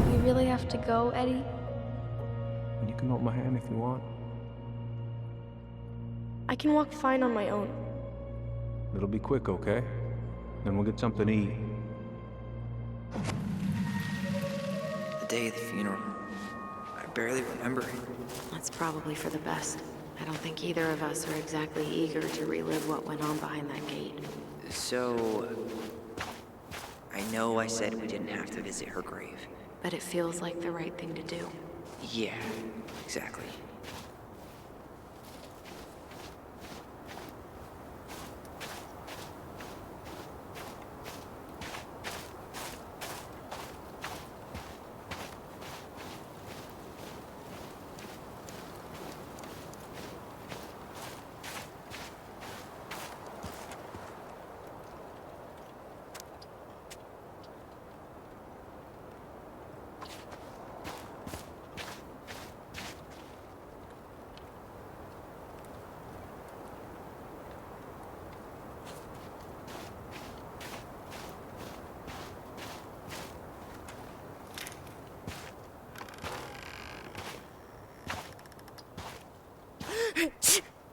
We really have to go, Eddie? You can hold my hand if you want. I can walk fine on my own. It'll be quick, okay? Then we'll get something to eat. The day of the funeral. I barely remember it. That's probably for the best. I don't think either of us are exactly eager to relive what went on behind that gate. So, I know I said we didn't have to visit her grave. But it feels like the right thing to do. Yeah, exactly.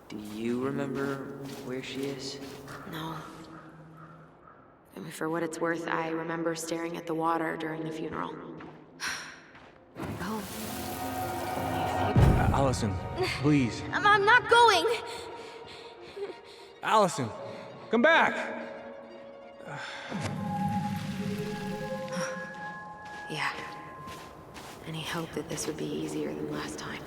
Do you remember where she is? No. I mean, for what it's worth, I remember staring at the water during the funeral. Oh. Allison, please. I'm not going! Allison, come back! Yeah. Any hope that this would be easier than last time?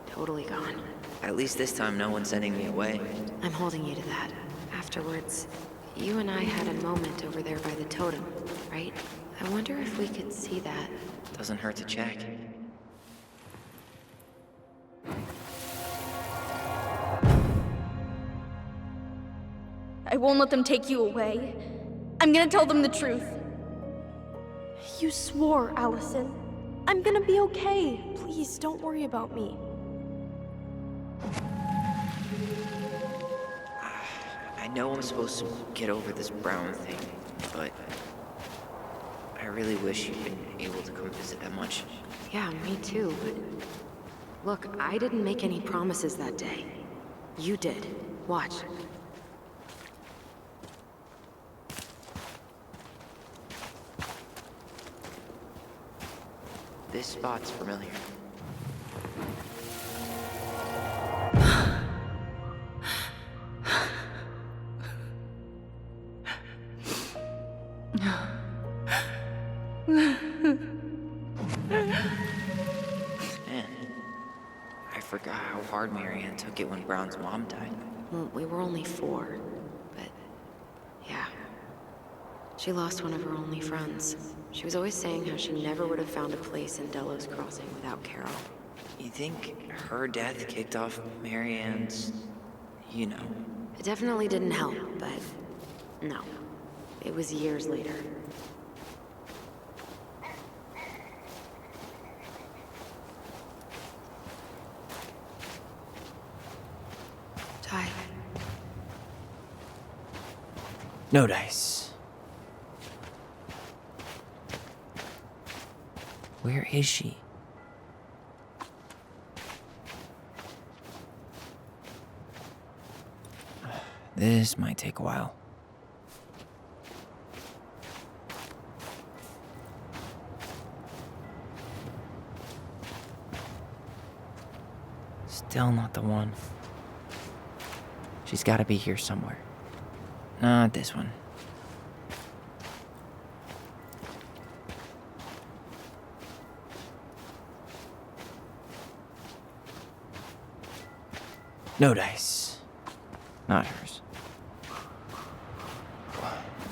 Totally gone. At least this time no one's sending me away. I'm holding you to that. Afterwards, you and I had a moment over there by the totem, right? I wonder if we could see that. Doesn't hurt to check. I won't let them take you away. I'm gonna tell them the truth. You swore, Allison. I'm gonna be okay. Please, don't worry about me. I know I'm supposed to get over this Brown thing, but I really wish you'd been able to come visit that much. Yeah, me too, but... Look, I didn't make any promises that day. You did. Watch. This spot's familiar. Man, I forgot how hard Marianne took it when Brown's mom died. Well, we were only 4, but... yeah. She lost one of her only friends. She was always saying how she never would have found a place in Delos Crossing without Carol. You think her death kicked off Marianne's... you know... It definitely didn't help, but... no. It was years later. Ty. No dice. Where is she? This might take a while. Still not the one. She's gotta be here somewhere. Not this one. No dice. Not hers.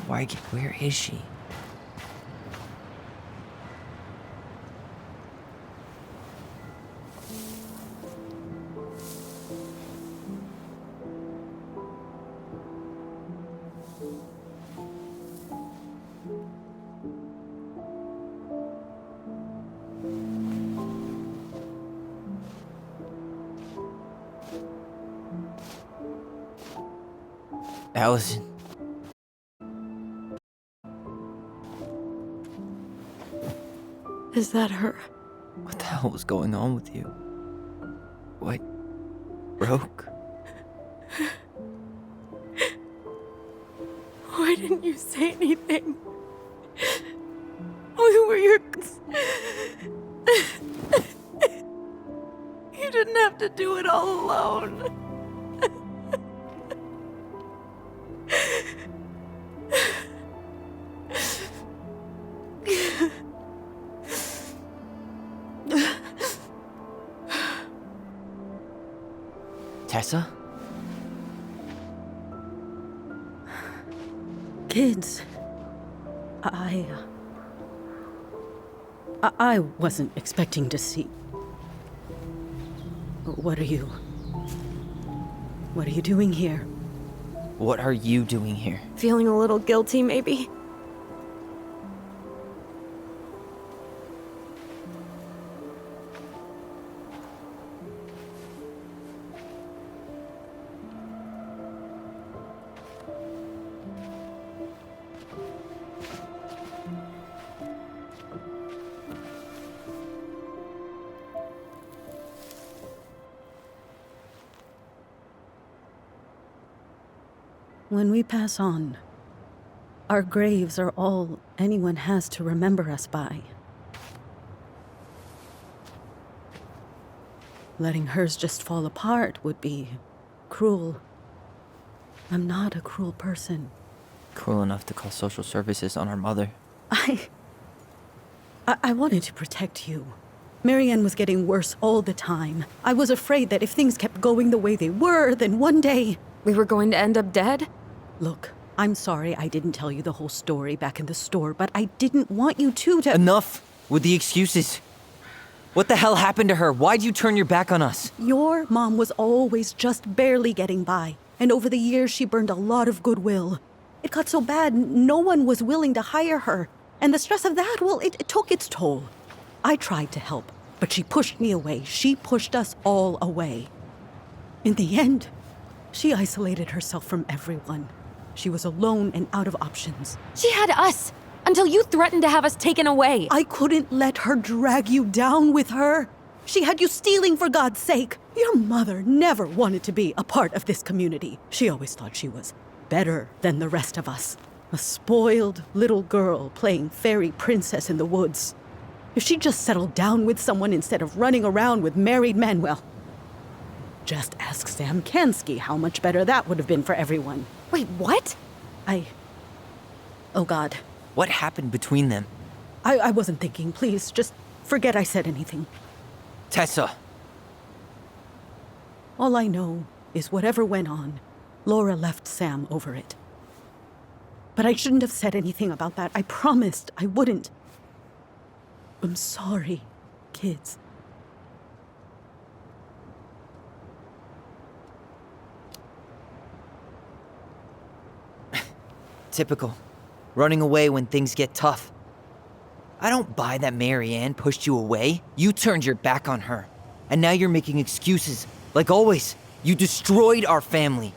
Why? Where is she? Allison. Is that her? What the hell was going on with you? What broke? Why didn't you say anything? We were your... You didn't have to do it all alone. Tessa? Kids, I wasn't expecting to see. What are you doing here? What are you doing here? Feeling a little guilty, maybe? When we pass on, our graves are all anyone has to remember us by. Letting hers just fall apart would be cruel. I'm not a cruel person. Cruel enough to call social services on our mother. I wanted to protect you. Marianne was getting worse all the time. I was afraid that if things kept going the way they were, then one day... We were going to end up dead? Look, I'm sorry I didn't tell you the whole story back in the store, but I didn't want you to... Enough with the excuses. What the hell happened to her? Why'd you turn your back on us? Your mom was always just barely getting by, and over the years she burned a lot of goodwill. It got so bad, no one was willing to hire her, and the stress of that, well, it took its toll. I tried to help, but she pushed me away. She pushed us all away. In the end, she isolated herself from everyone. She was alone and out of options. She had us, until you threatened to have us taken away. I couldn't let her drag you down with her. She had you stealing for God's sake. Your mother never wanted to be a part of this community. She always thought she was better than the rest of us. A spoiled little girl playing fairy princess in the woods. If she just settled down with someone instead of running around with married men, well, just ask Sam Kansky how much better that would have been for everyone. Wait, what? Oh God. What happened between them? I wasn't thinking. Please, just forget I said anything. Tessa! All I know is whatever went on, Laura left Sam over it. But I shouldn't have said anything about that. I promised I wouldn't. I'm sorry, kids. Typical. Running away when things get tough. I don't buy that Marianne pushed you away. You turned your back on her. And now you're making excuses. Like always, you destroyed our family.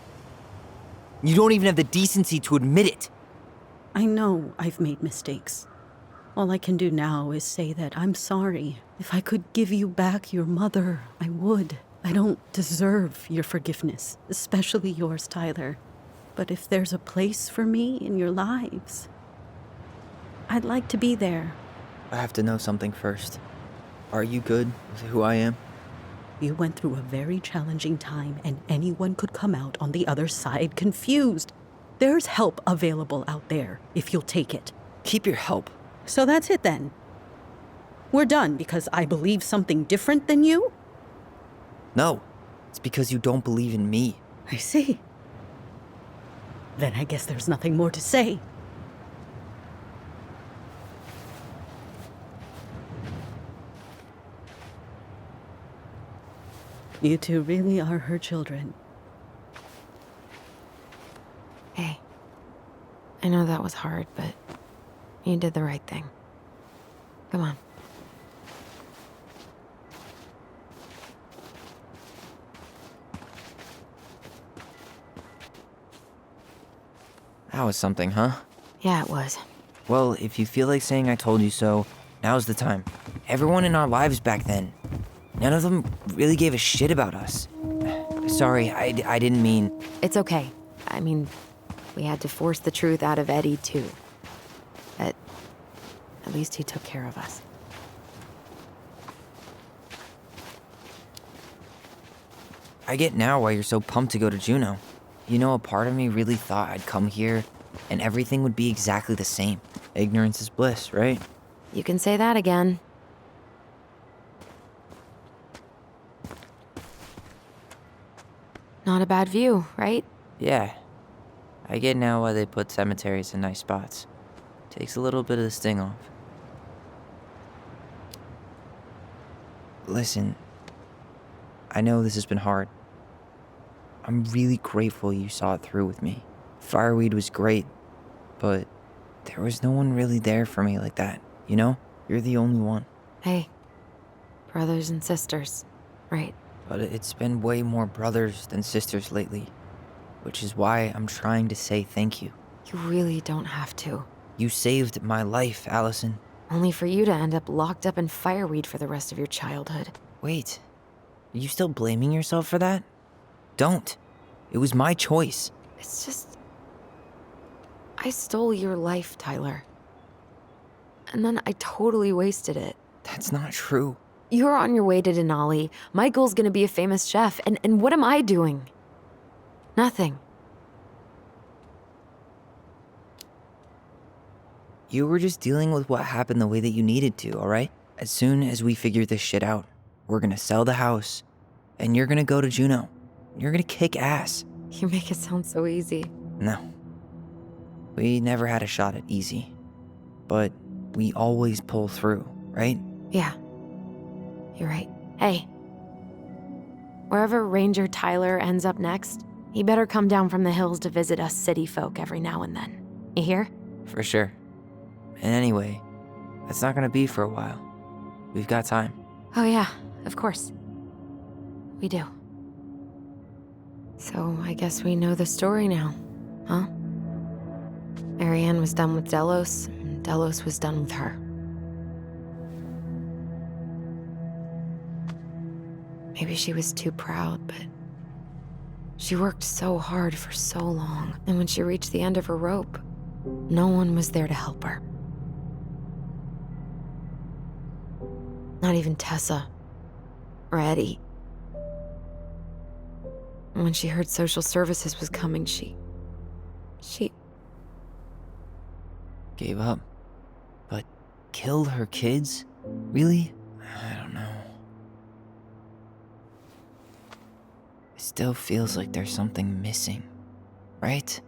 You don't even have the decency to admit it. I know I've made mistakes. All I can do now is say that I'm sorry. If I could give you back your mother, I would. I don't deserve your forgiveness, especially yours, Tyler. But if there's a place for me in your lives, I'd like to be there. I have to know something first. Are you good with who I am? You went through a very challenging time, and anyone could come out on the other side confused. There's help available out there, if you'll take it. Keep your help. So that's it then. We're done because I believe something different than you? No, it's because you don't believe in me. I see. Then I guess there's nothing more to say. You two really are her children. Hey, I know that was hard, but you did the right thing. Come on. That was something, huh? Yeah, it was. Well, if you feel like saying I told you so, now's the time. Everyone in our lives back then, none of them really gave a shit about us. Sorry, I didn't mean... It's okay. I mean, We had to force the truth out of Eddie, too. But at least he took care of us. I get now why you're so pumped to go to Juneau. You know, a part of me really thought I'd come here and everything would be exactly the same. Ignorance is bliss, right? You can say that again. Not a bad view, right? Yeah. I get now why they put cemeteries in nice spots. Takes a little bit of the sting off. Listen, I know this has been hard. I'm really grateful you saw it through with me. Fireweed was great, but there was no one really there for me like that, you know? You're the only one. Hey, brothers and sisters, right? But it's been way more brothers than sisters lately, which is why I'm trying to say thank you. You really don't have to. You saved my life, Allison. Only for you to end up locked up in fireweed for the rest of your childhood. Wait, are you still blaming yourself for that? Don't. It was my choice. It's just... I stole your life, Tyler. And then I totally wasted it. That's not true. You're on your way to Denali. Michael's gonna be a famous chef. And what am I doing? Nothing. You were just dealing with what happened the way that you needed to, alright? As soon as we figure this shit out, we're gonna sell the house, and you're gonna go to Juneau. You're gonna kick ass. You make it sound so easy. No. We never had a shot at easy. But we always pull through, right? Yeah. You're right. Hey. Wherever Ranger Tyler ends up next, he better come down from the hills to visit us city folk every now and then. You hear? For sure. And anyway, that's not gonna be for a while. We've got time. Oh yeah, of course. We do. So I guess we know the story now, huh? Marianne was done with Delos, and Delos was done with her. Maybe she was too proud, but she worked so hard for so long, and when she reached the end of her rope, no one was there to help her. Not even Tessa or Eddie. And when she heard social services was coming, she Gave up. But killed her kids? Really? I don't know. It still feels like there's something missing, right?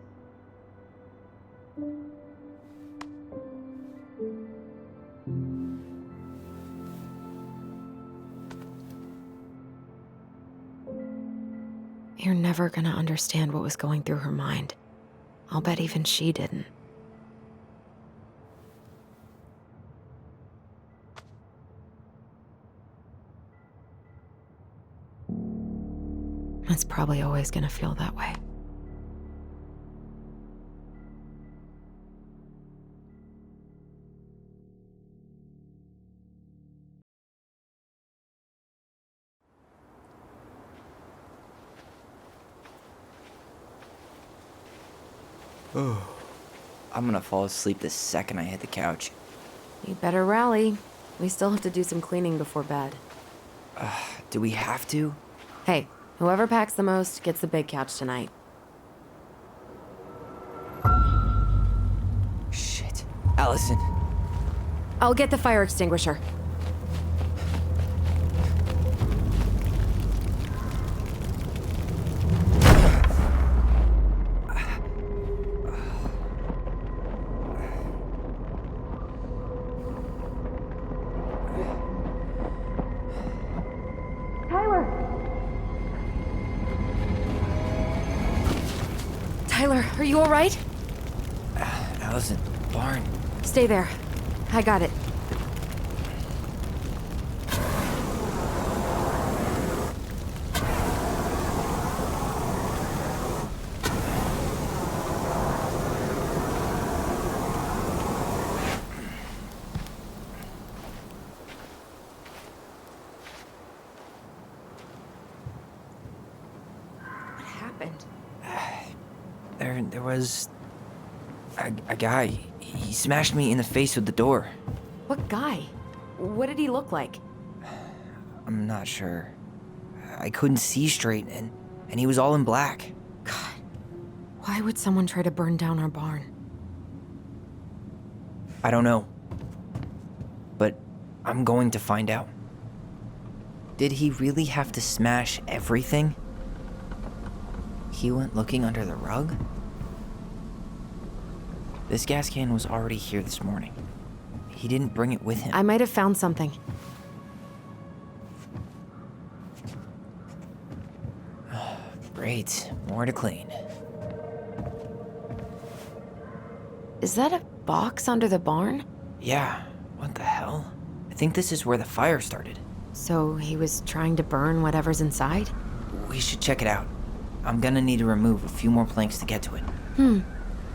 You're never gonna understand what was going through her mind. I'll bet even she didn't. It's probably always gonna feel that way. I'm gonna fall asleep the second I hit the couch. You better rally. We still have to do some cleaning before bed. Do we have to? Hey, whoever packs the most gets the big couch tonight. Shit. Allison. I'll get the fire extinguisher. Tyler, are you all right? Allison, barn. Stay there. I got it. There was A guy. He smashed me in the face with the door. What guy? What did he look like? I'm not sure. I couldn't see straight, and he was all in black. Why would someone try to burn down our barn? I don't know. But I'm going to find out. Did he really have to smash everything? He went looking under the rug? This gas can was already here this morning. He didn't bring it with him. I might have found something. Great. More to clean. Is that a box under the barn? Yeah. What the hell? I think this is where the fire started. So he was trying to burn whatever's inside? We should check it out. I'm gonna need to remove a few more planks to get to it.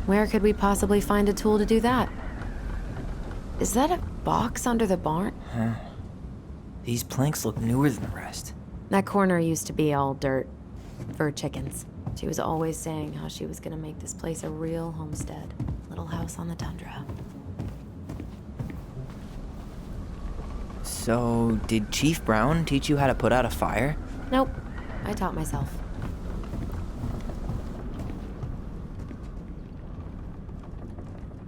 Where could we possibly find a tool to do that? Is that a box under the barn? Huh. These planks look newer than the rest. That corner used to be all dirt for chickens. She was always saying how she was gonna make this place a real homestead. Little house on the tundra. So, did Chief Brown teach you how to put out a fire? Nope. I taught myself.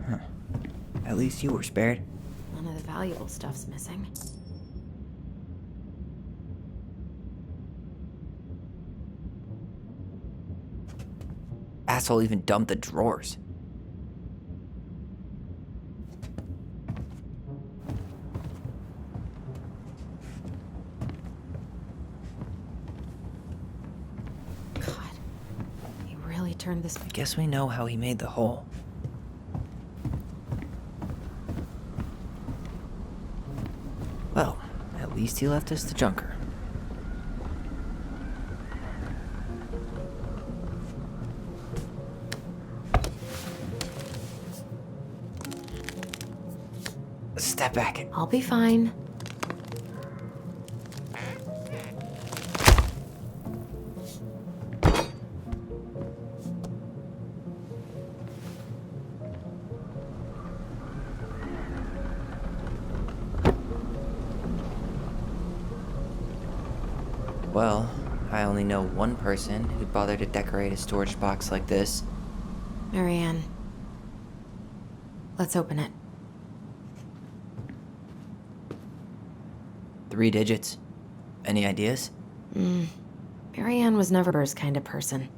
Huh. At least you were spared. None of the valuable stuff's missing. Asshole even dumped the drawers. Turned this. I guess we know how he made the hole. Well, at least he left us the junker. Step back. I'll be fine. Well, I only know one person who'd bother to decorate a storage box like this. Marianne. Let's open it. 3 digits. Any ideas? Marianne was never hers kind of person.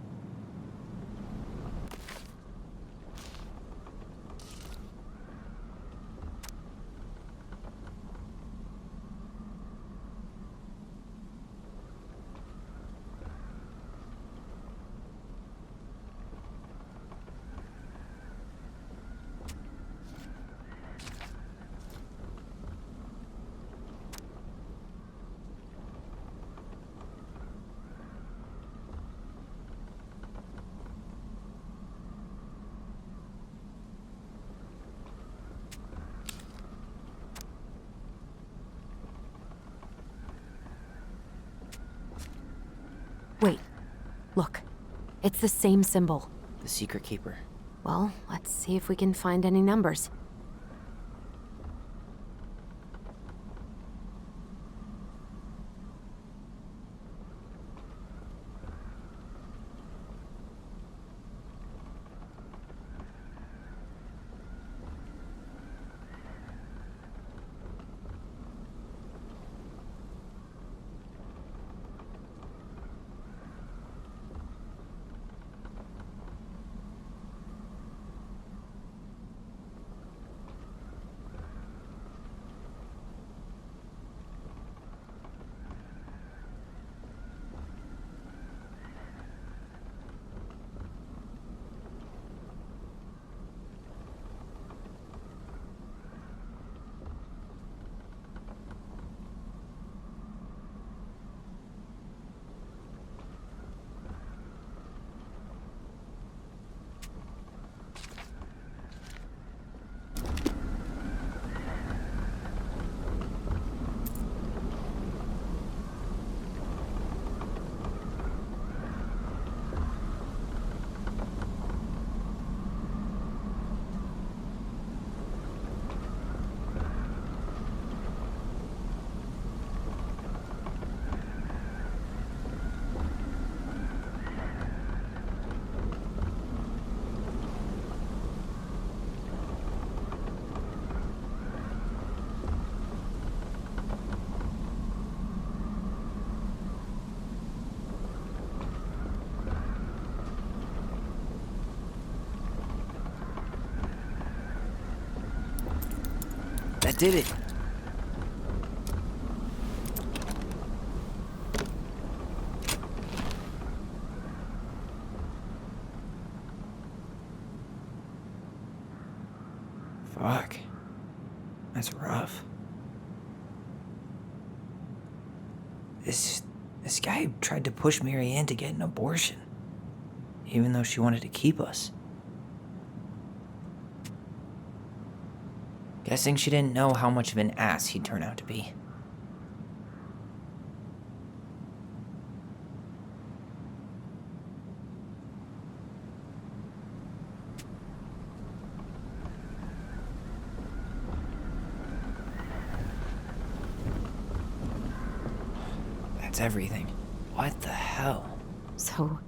Wait. Look. It's the same symbol. The secret keeper. Well, let's see if we can find any numbers. That did it. Fuck. That's rough. This guy tried to push Marianne to get an abortion, even though she wanted to keep us. Guessing she didn't know how much of an ass he'd turn out to be. That's everything. What the hell? So,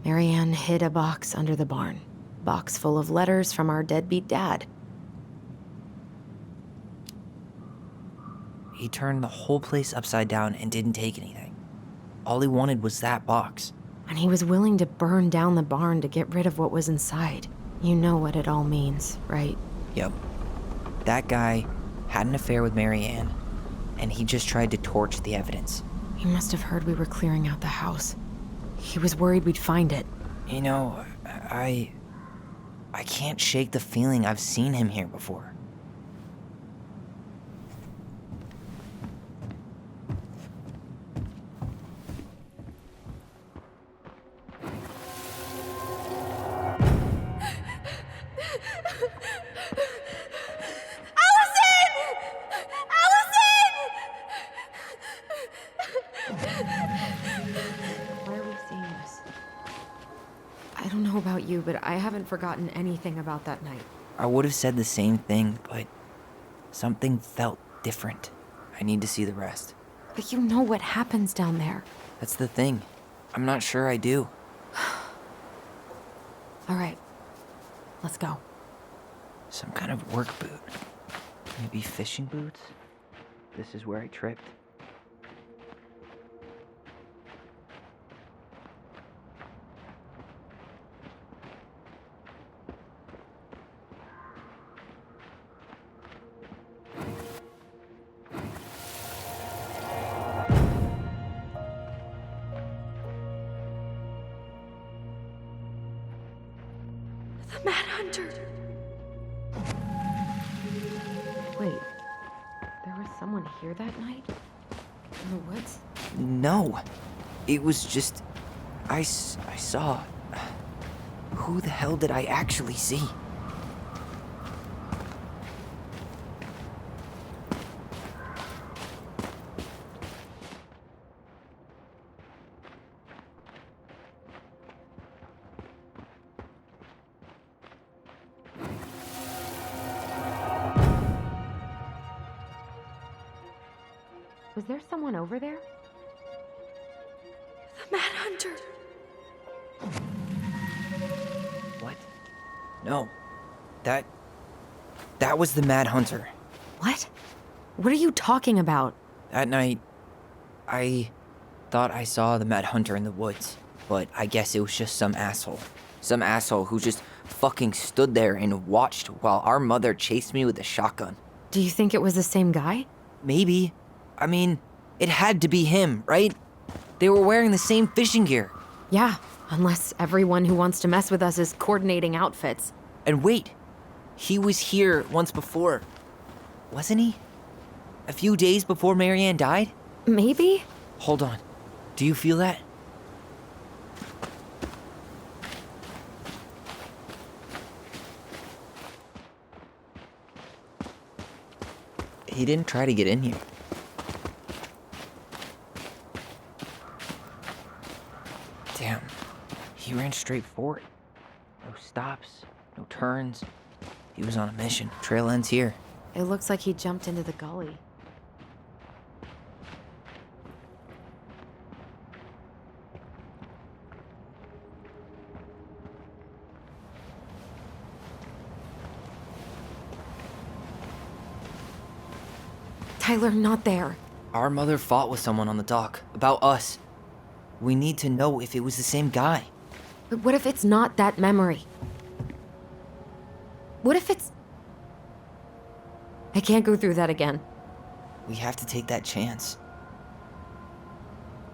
Marianne hid a box under the barn. Box full of letters from our deadbeat dad. He turned the whole place upside down and didn't take anything. All he wanted was that box. And he was willing to burn down the barn to get rid of what was inside. You know what it all means, right? Yep. That guy had an affair with Marianne, and he just tried to torch the evidence. He must have heard we were clearing out the house. He was worried we'd find it. You know, I can't shake the feeling I've seen him here before. I don't know about you, but I haven't forgotten anything about that night. I would have said the same thing, but something felt different. I need to see the rest. But you know what happens down there. That's the thing. I'm not sure I do. All right, let's go. Some kind of work boot. Maybe fishing boots? This is where I tripped. The Mad Hunter. Wait, there was someone here that night? In the woods? No. It was just... I saw... Who the hell did I actually see? Was there someone over there? The Mad Hunter. What? No. That was the Mad Hunter. What? What are you talking about? That night, I thought I saw the Mad Hunter in the woods, but I guess it was just some asshole. Some asshole who just fucking stood there and watched while our mother chased me with a shotgun. Do you think it was the same guy? Maybe. I mean, it had to be him, right? They were wearing the same fishing gear. Yeah, unless everyone who wants to mess with us is coordinating outfits. And wait, he was here once before, wasn't he? A few days before Marianne died? Maybe? Hold on. Do you feel that? He didn't try to get in here. Damn, he ran straight for it. No stops, no turns. He was on a mission. Trail ends here. It looks like he jumped into the gully. Tyler, not there. Our mother fought with someone on the dock about us. We need to know if it was the same guy. But what if it's not that memory? What if it's... I can't go through that again. We have to take that chance.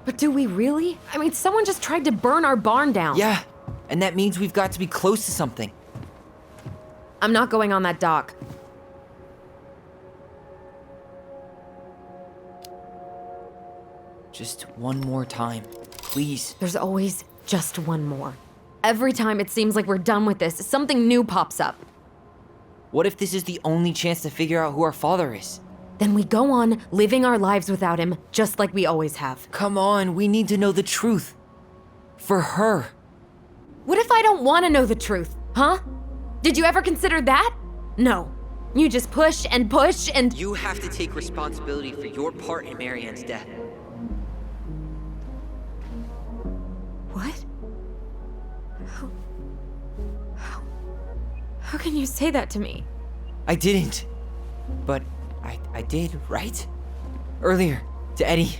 But do we really? I mean, someone just tried to burn our barn down. Yeah, and that means we've got to be close to something. I'm not going on that dock. Just one more time, please. There's always just one more. Every time it seems like we're done with this, something new pops up. What if this is the only chance to figure out who our father is? Then we go on living our lives without him, just like we always have. Come on, we need to know the truth. For her. What if I don't want to know the truth, huh? Did you ever consider that? No. You just push and push and... You have to take responsibility for your part in Marianne's death. What? How can you say that to me? I didn't. But I did, right? Earlier, to Eddie.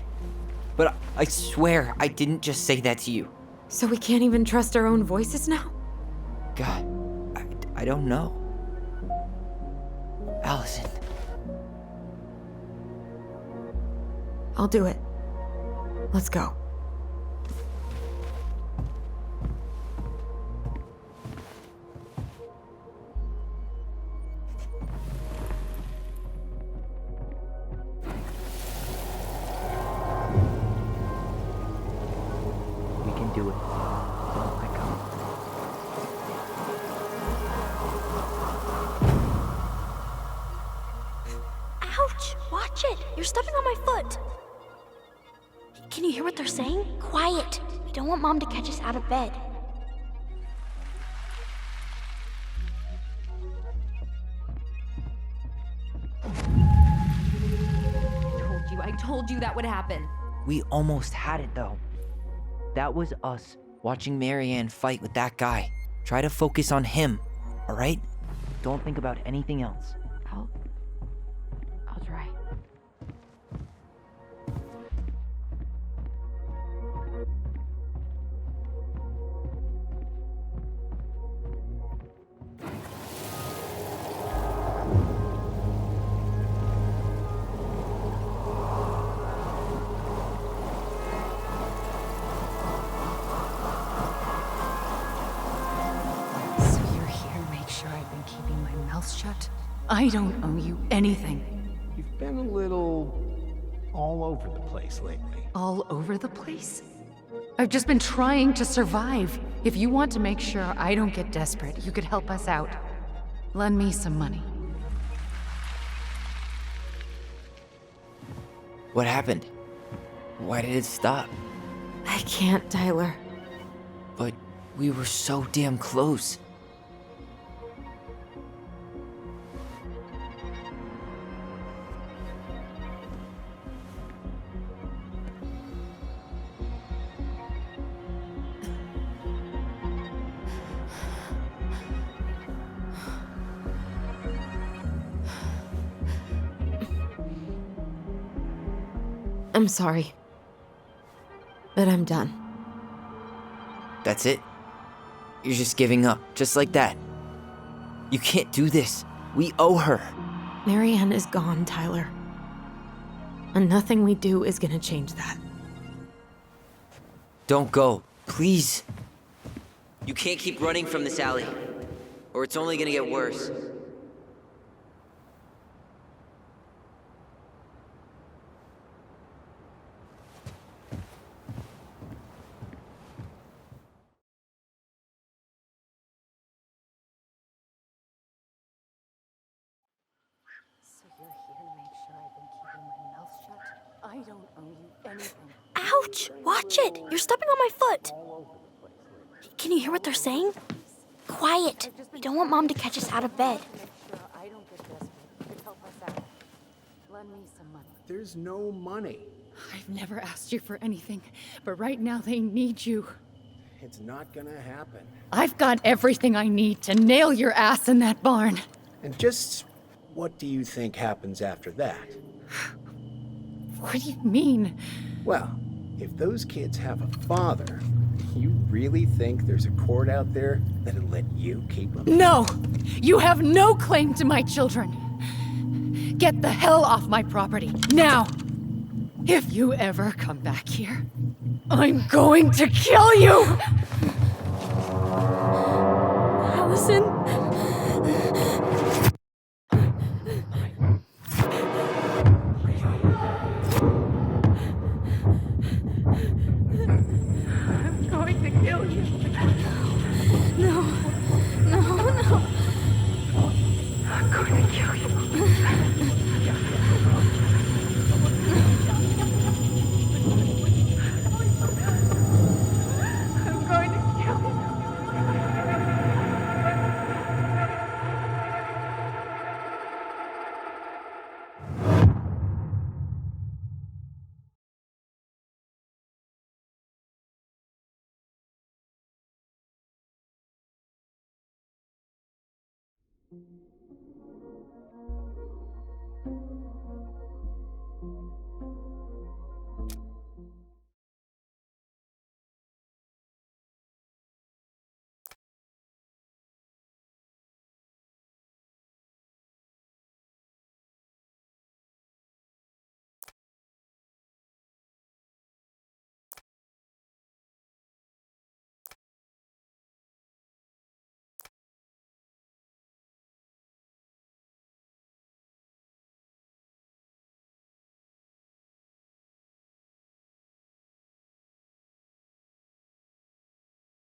But I swear I didn't just say that to you. So we can't even trust our own voices now? God, I don't know. Allison. I'll do it. Let's go. We can do it. Don't let go. Ouch! Watch it! You're stepping on my foot! Can you hear what they're saying? Quiet! We don't want Mom to catch us out of bed. I told you that would happen. We almost had it, though. That was us watching Marianne fight with that guy. Try to focus on him, all right? Don't think about anything else. I'll try. Shut. I don't owe you anything. You've been a little all over the place lately. All over the place? I've just been trying to survive. If you want to make sure I don't get desperate, you could help us out. Lend me some money. What happened? Why did it stop? I can't, Tyler. But we were so damn close. I'm sorry. But I'm done. That's it? You're just giving up, just like that. You can't do this. We owe her. Marianne is gone, Tyler. And nothing we do is gonna change that. Don't go, please. You can't keep running from this alley, or it's only gonna get worse. I don't owe you anything. Ouch! Watch it! You're stepping on my foot! Can you hear what they're saying? Quiet! We don't want Mom to catch us out of bed. I don't get desperate. You could help us out. Lend me some money. There's no money. I've never asked you for anything, but right now they need you. It's not gonna happen. I've got everything I need to nail your ass in that barn. And just what do you think happens after that? What do you mean? Well, if those kids have a father, you really think there's a court out there that'll let you keep them? No! You have no claim to my children. Get the hell off my property, now! If you ever come back here, I'm going to kill you! Allison? I'm going to kill you. No. I'm going to kill you. I'm going to kill you. Thank you.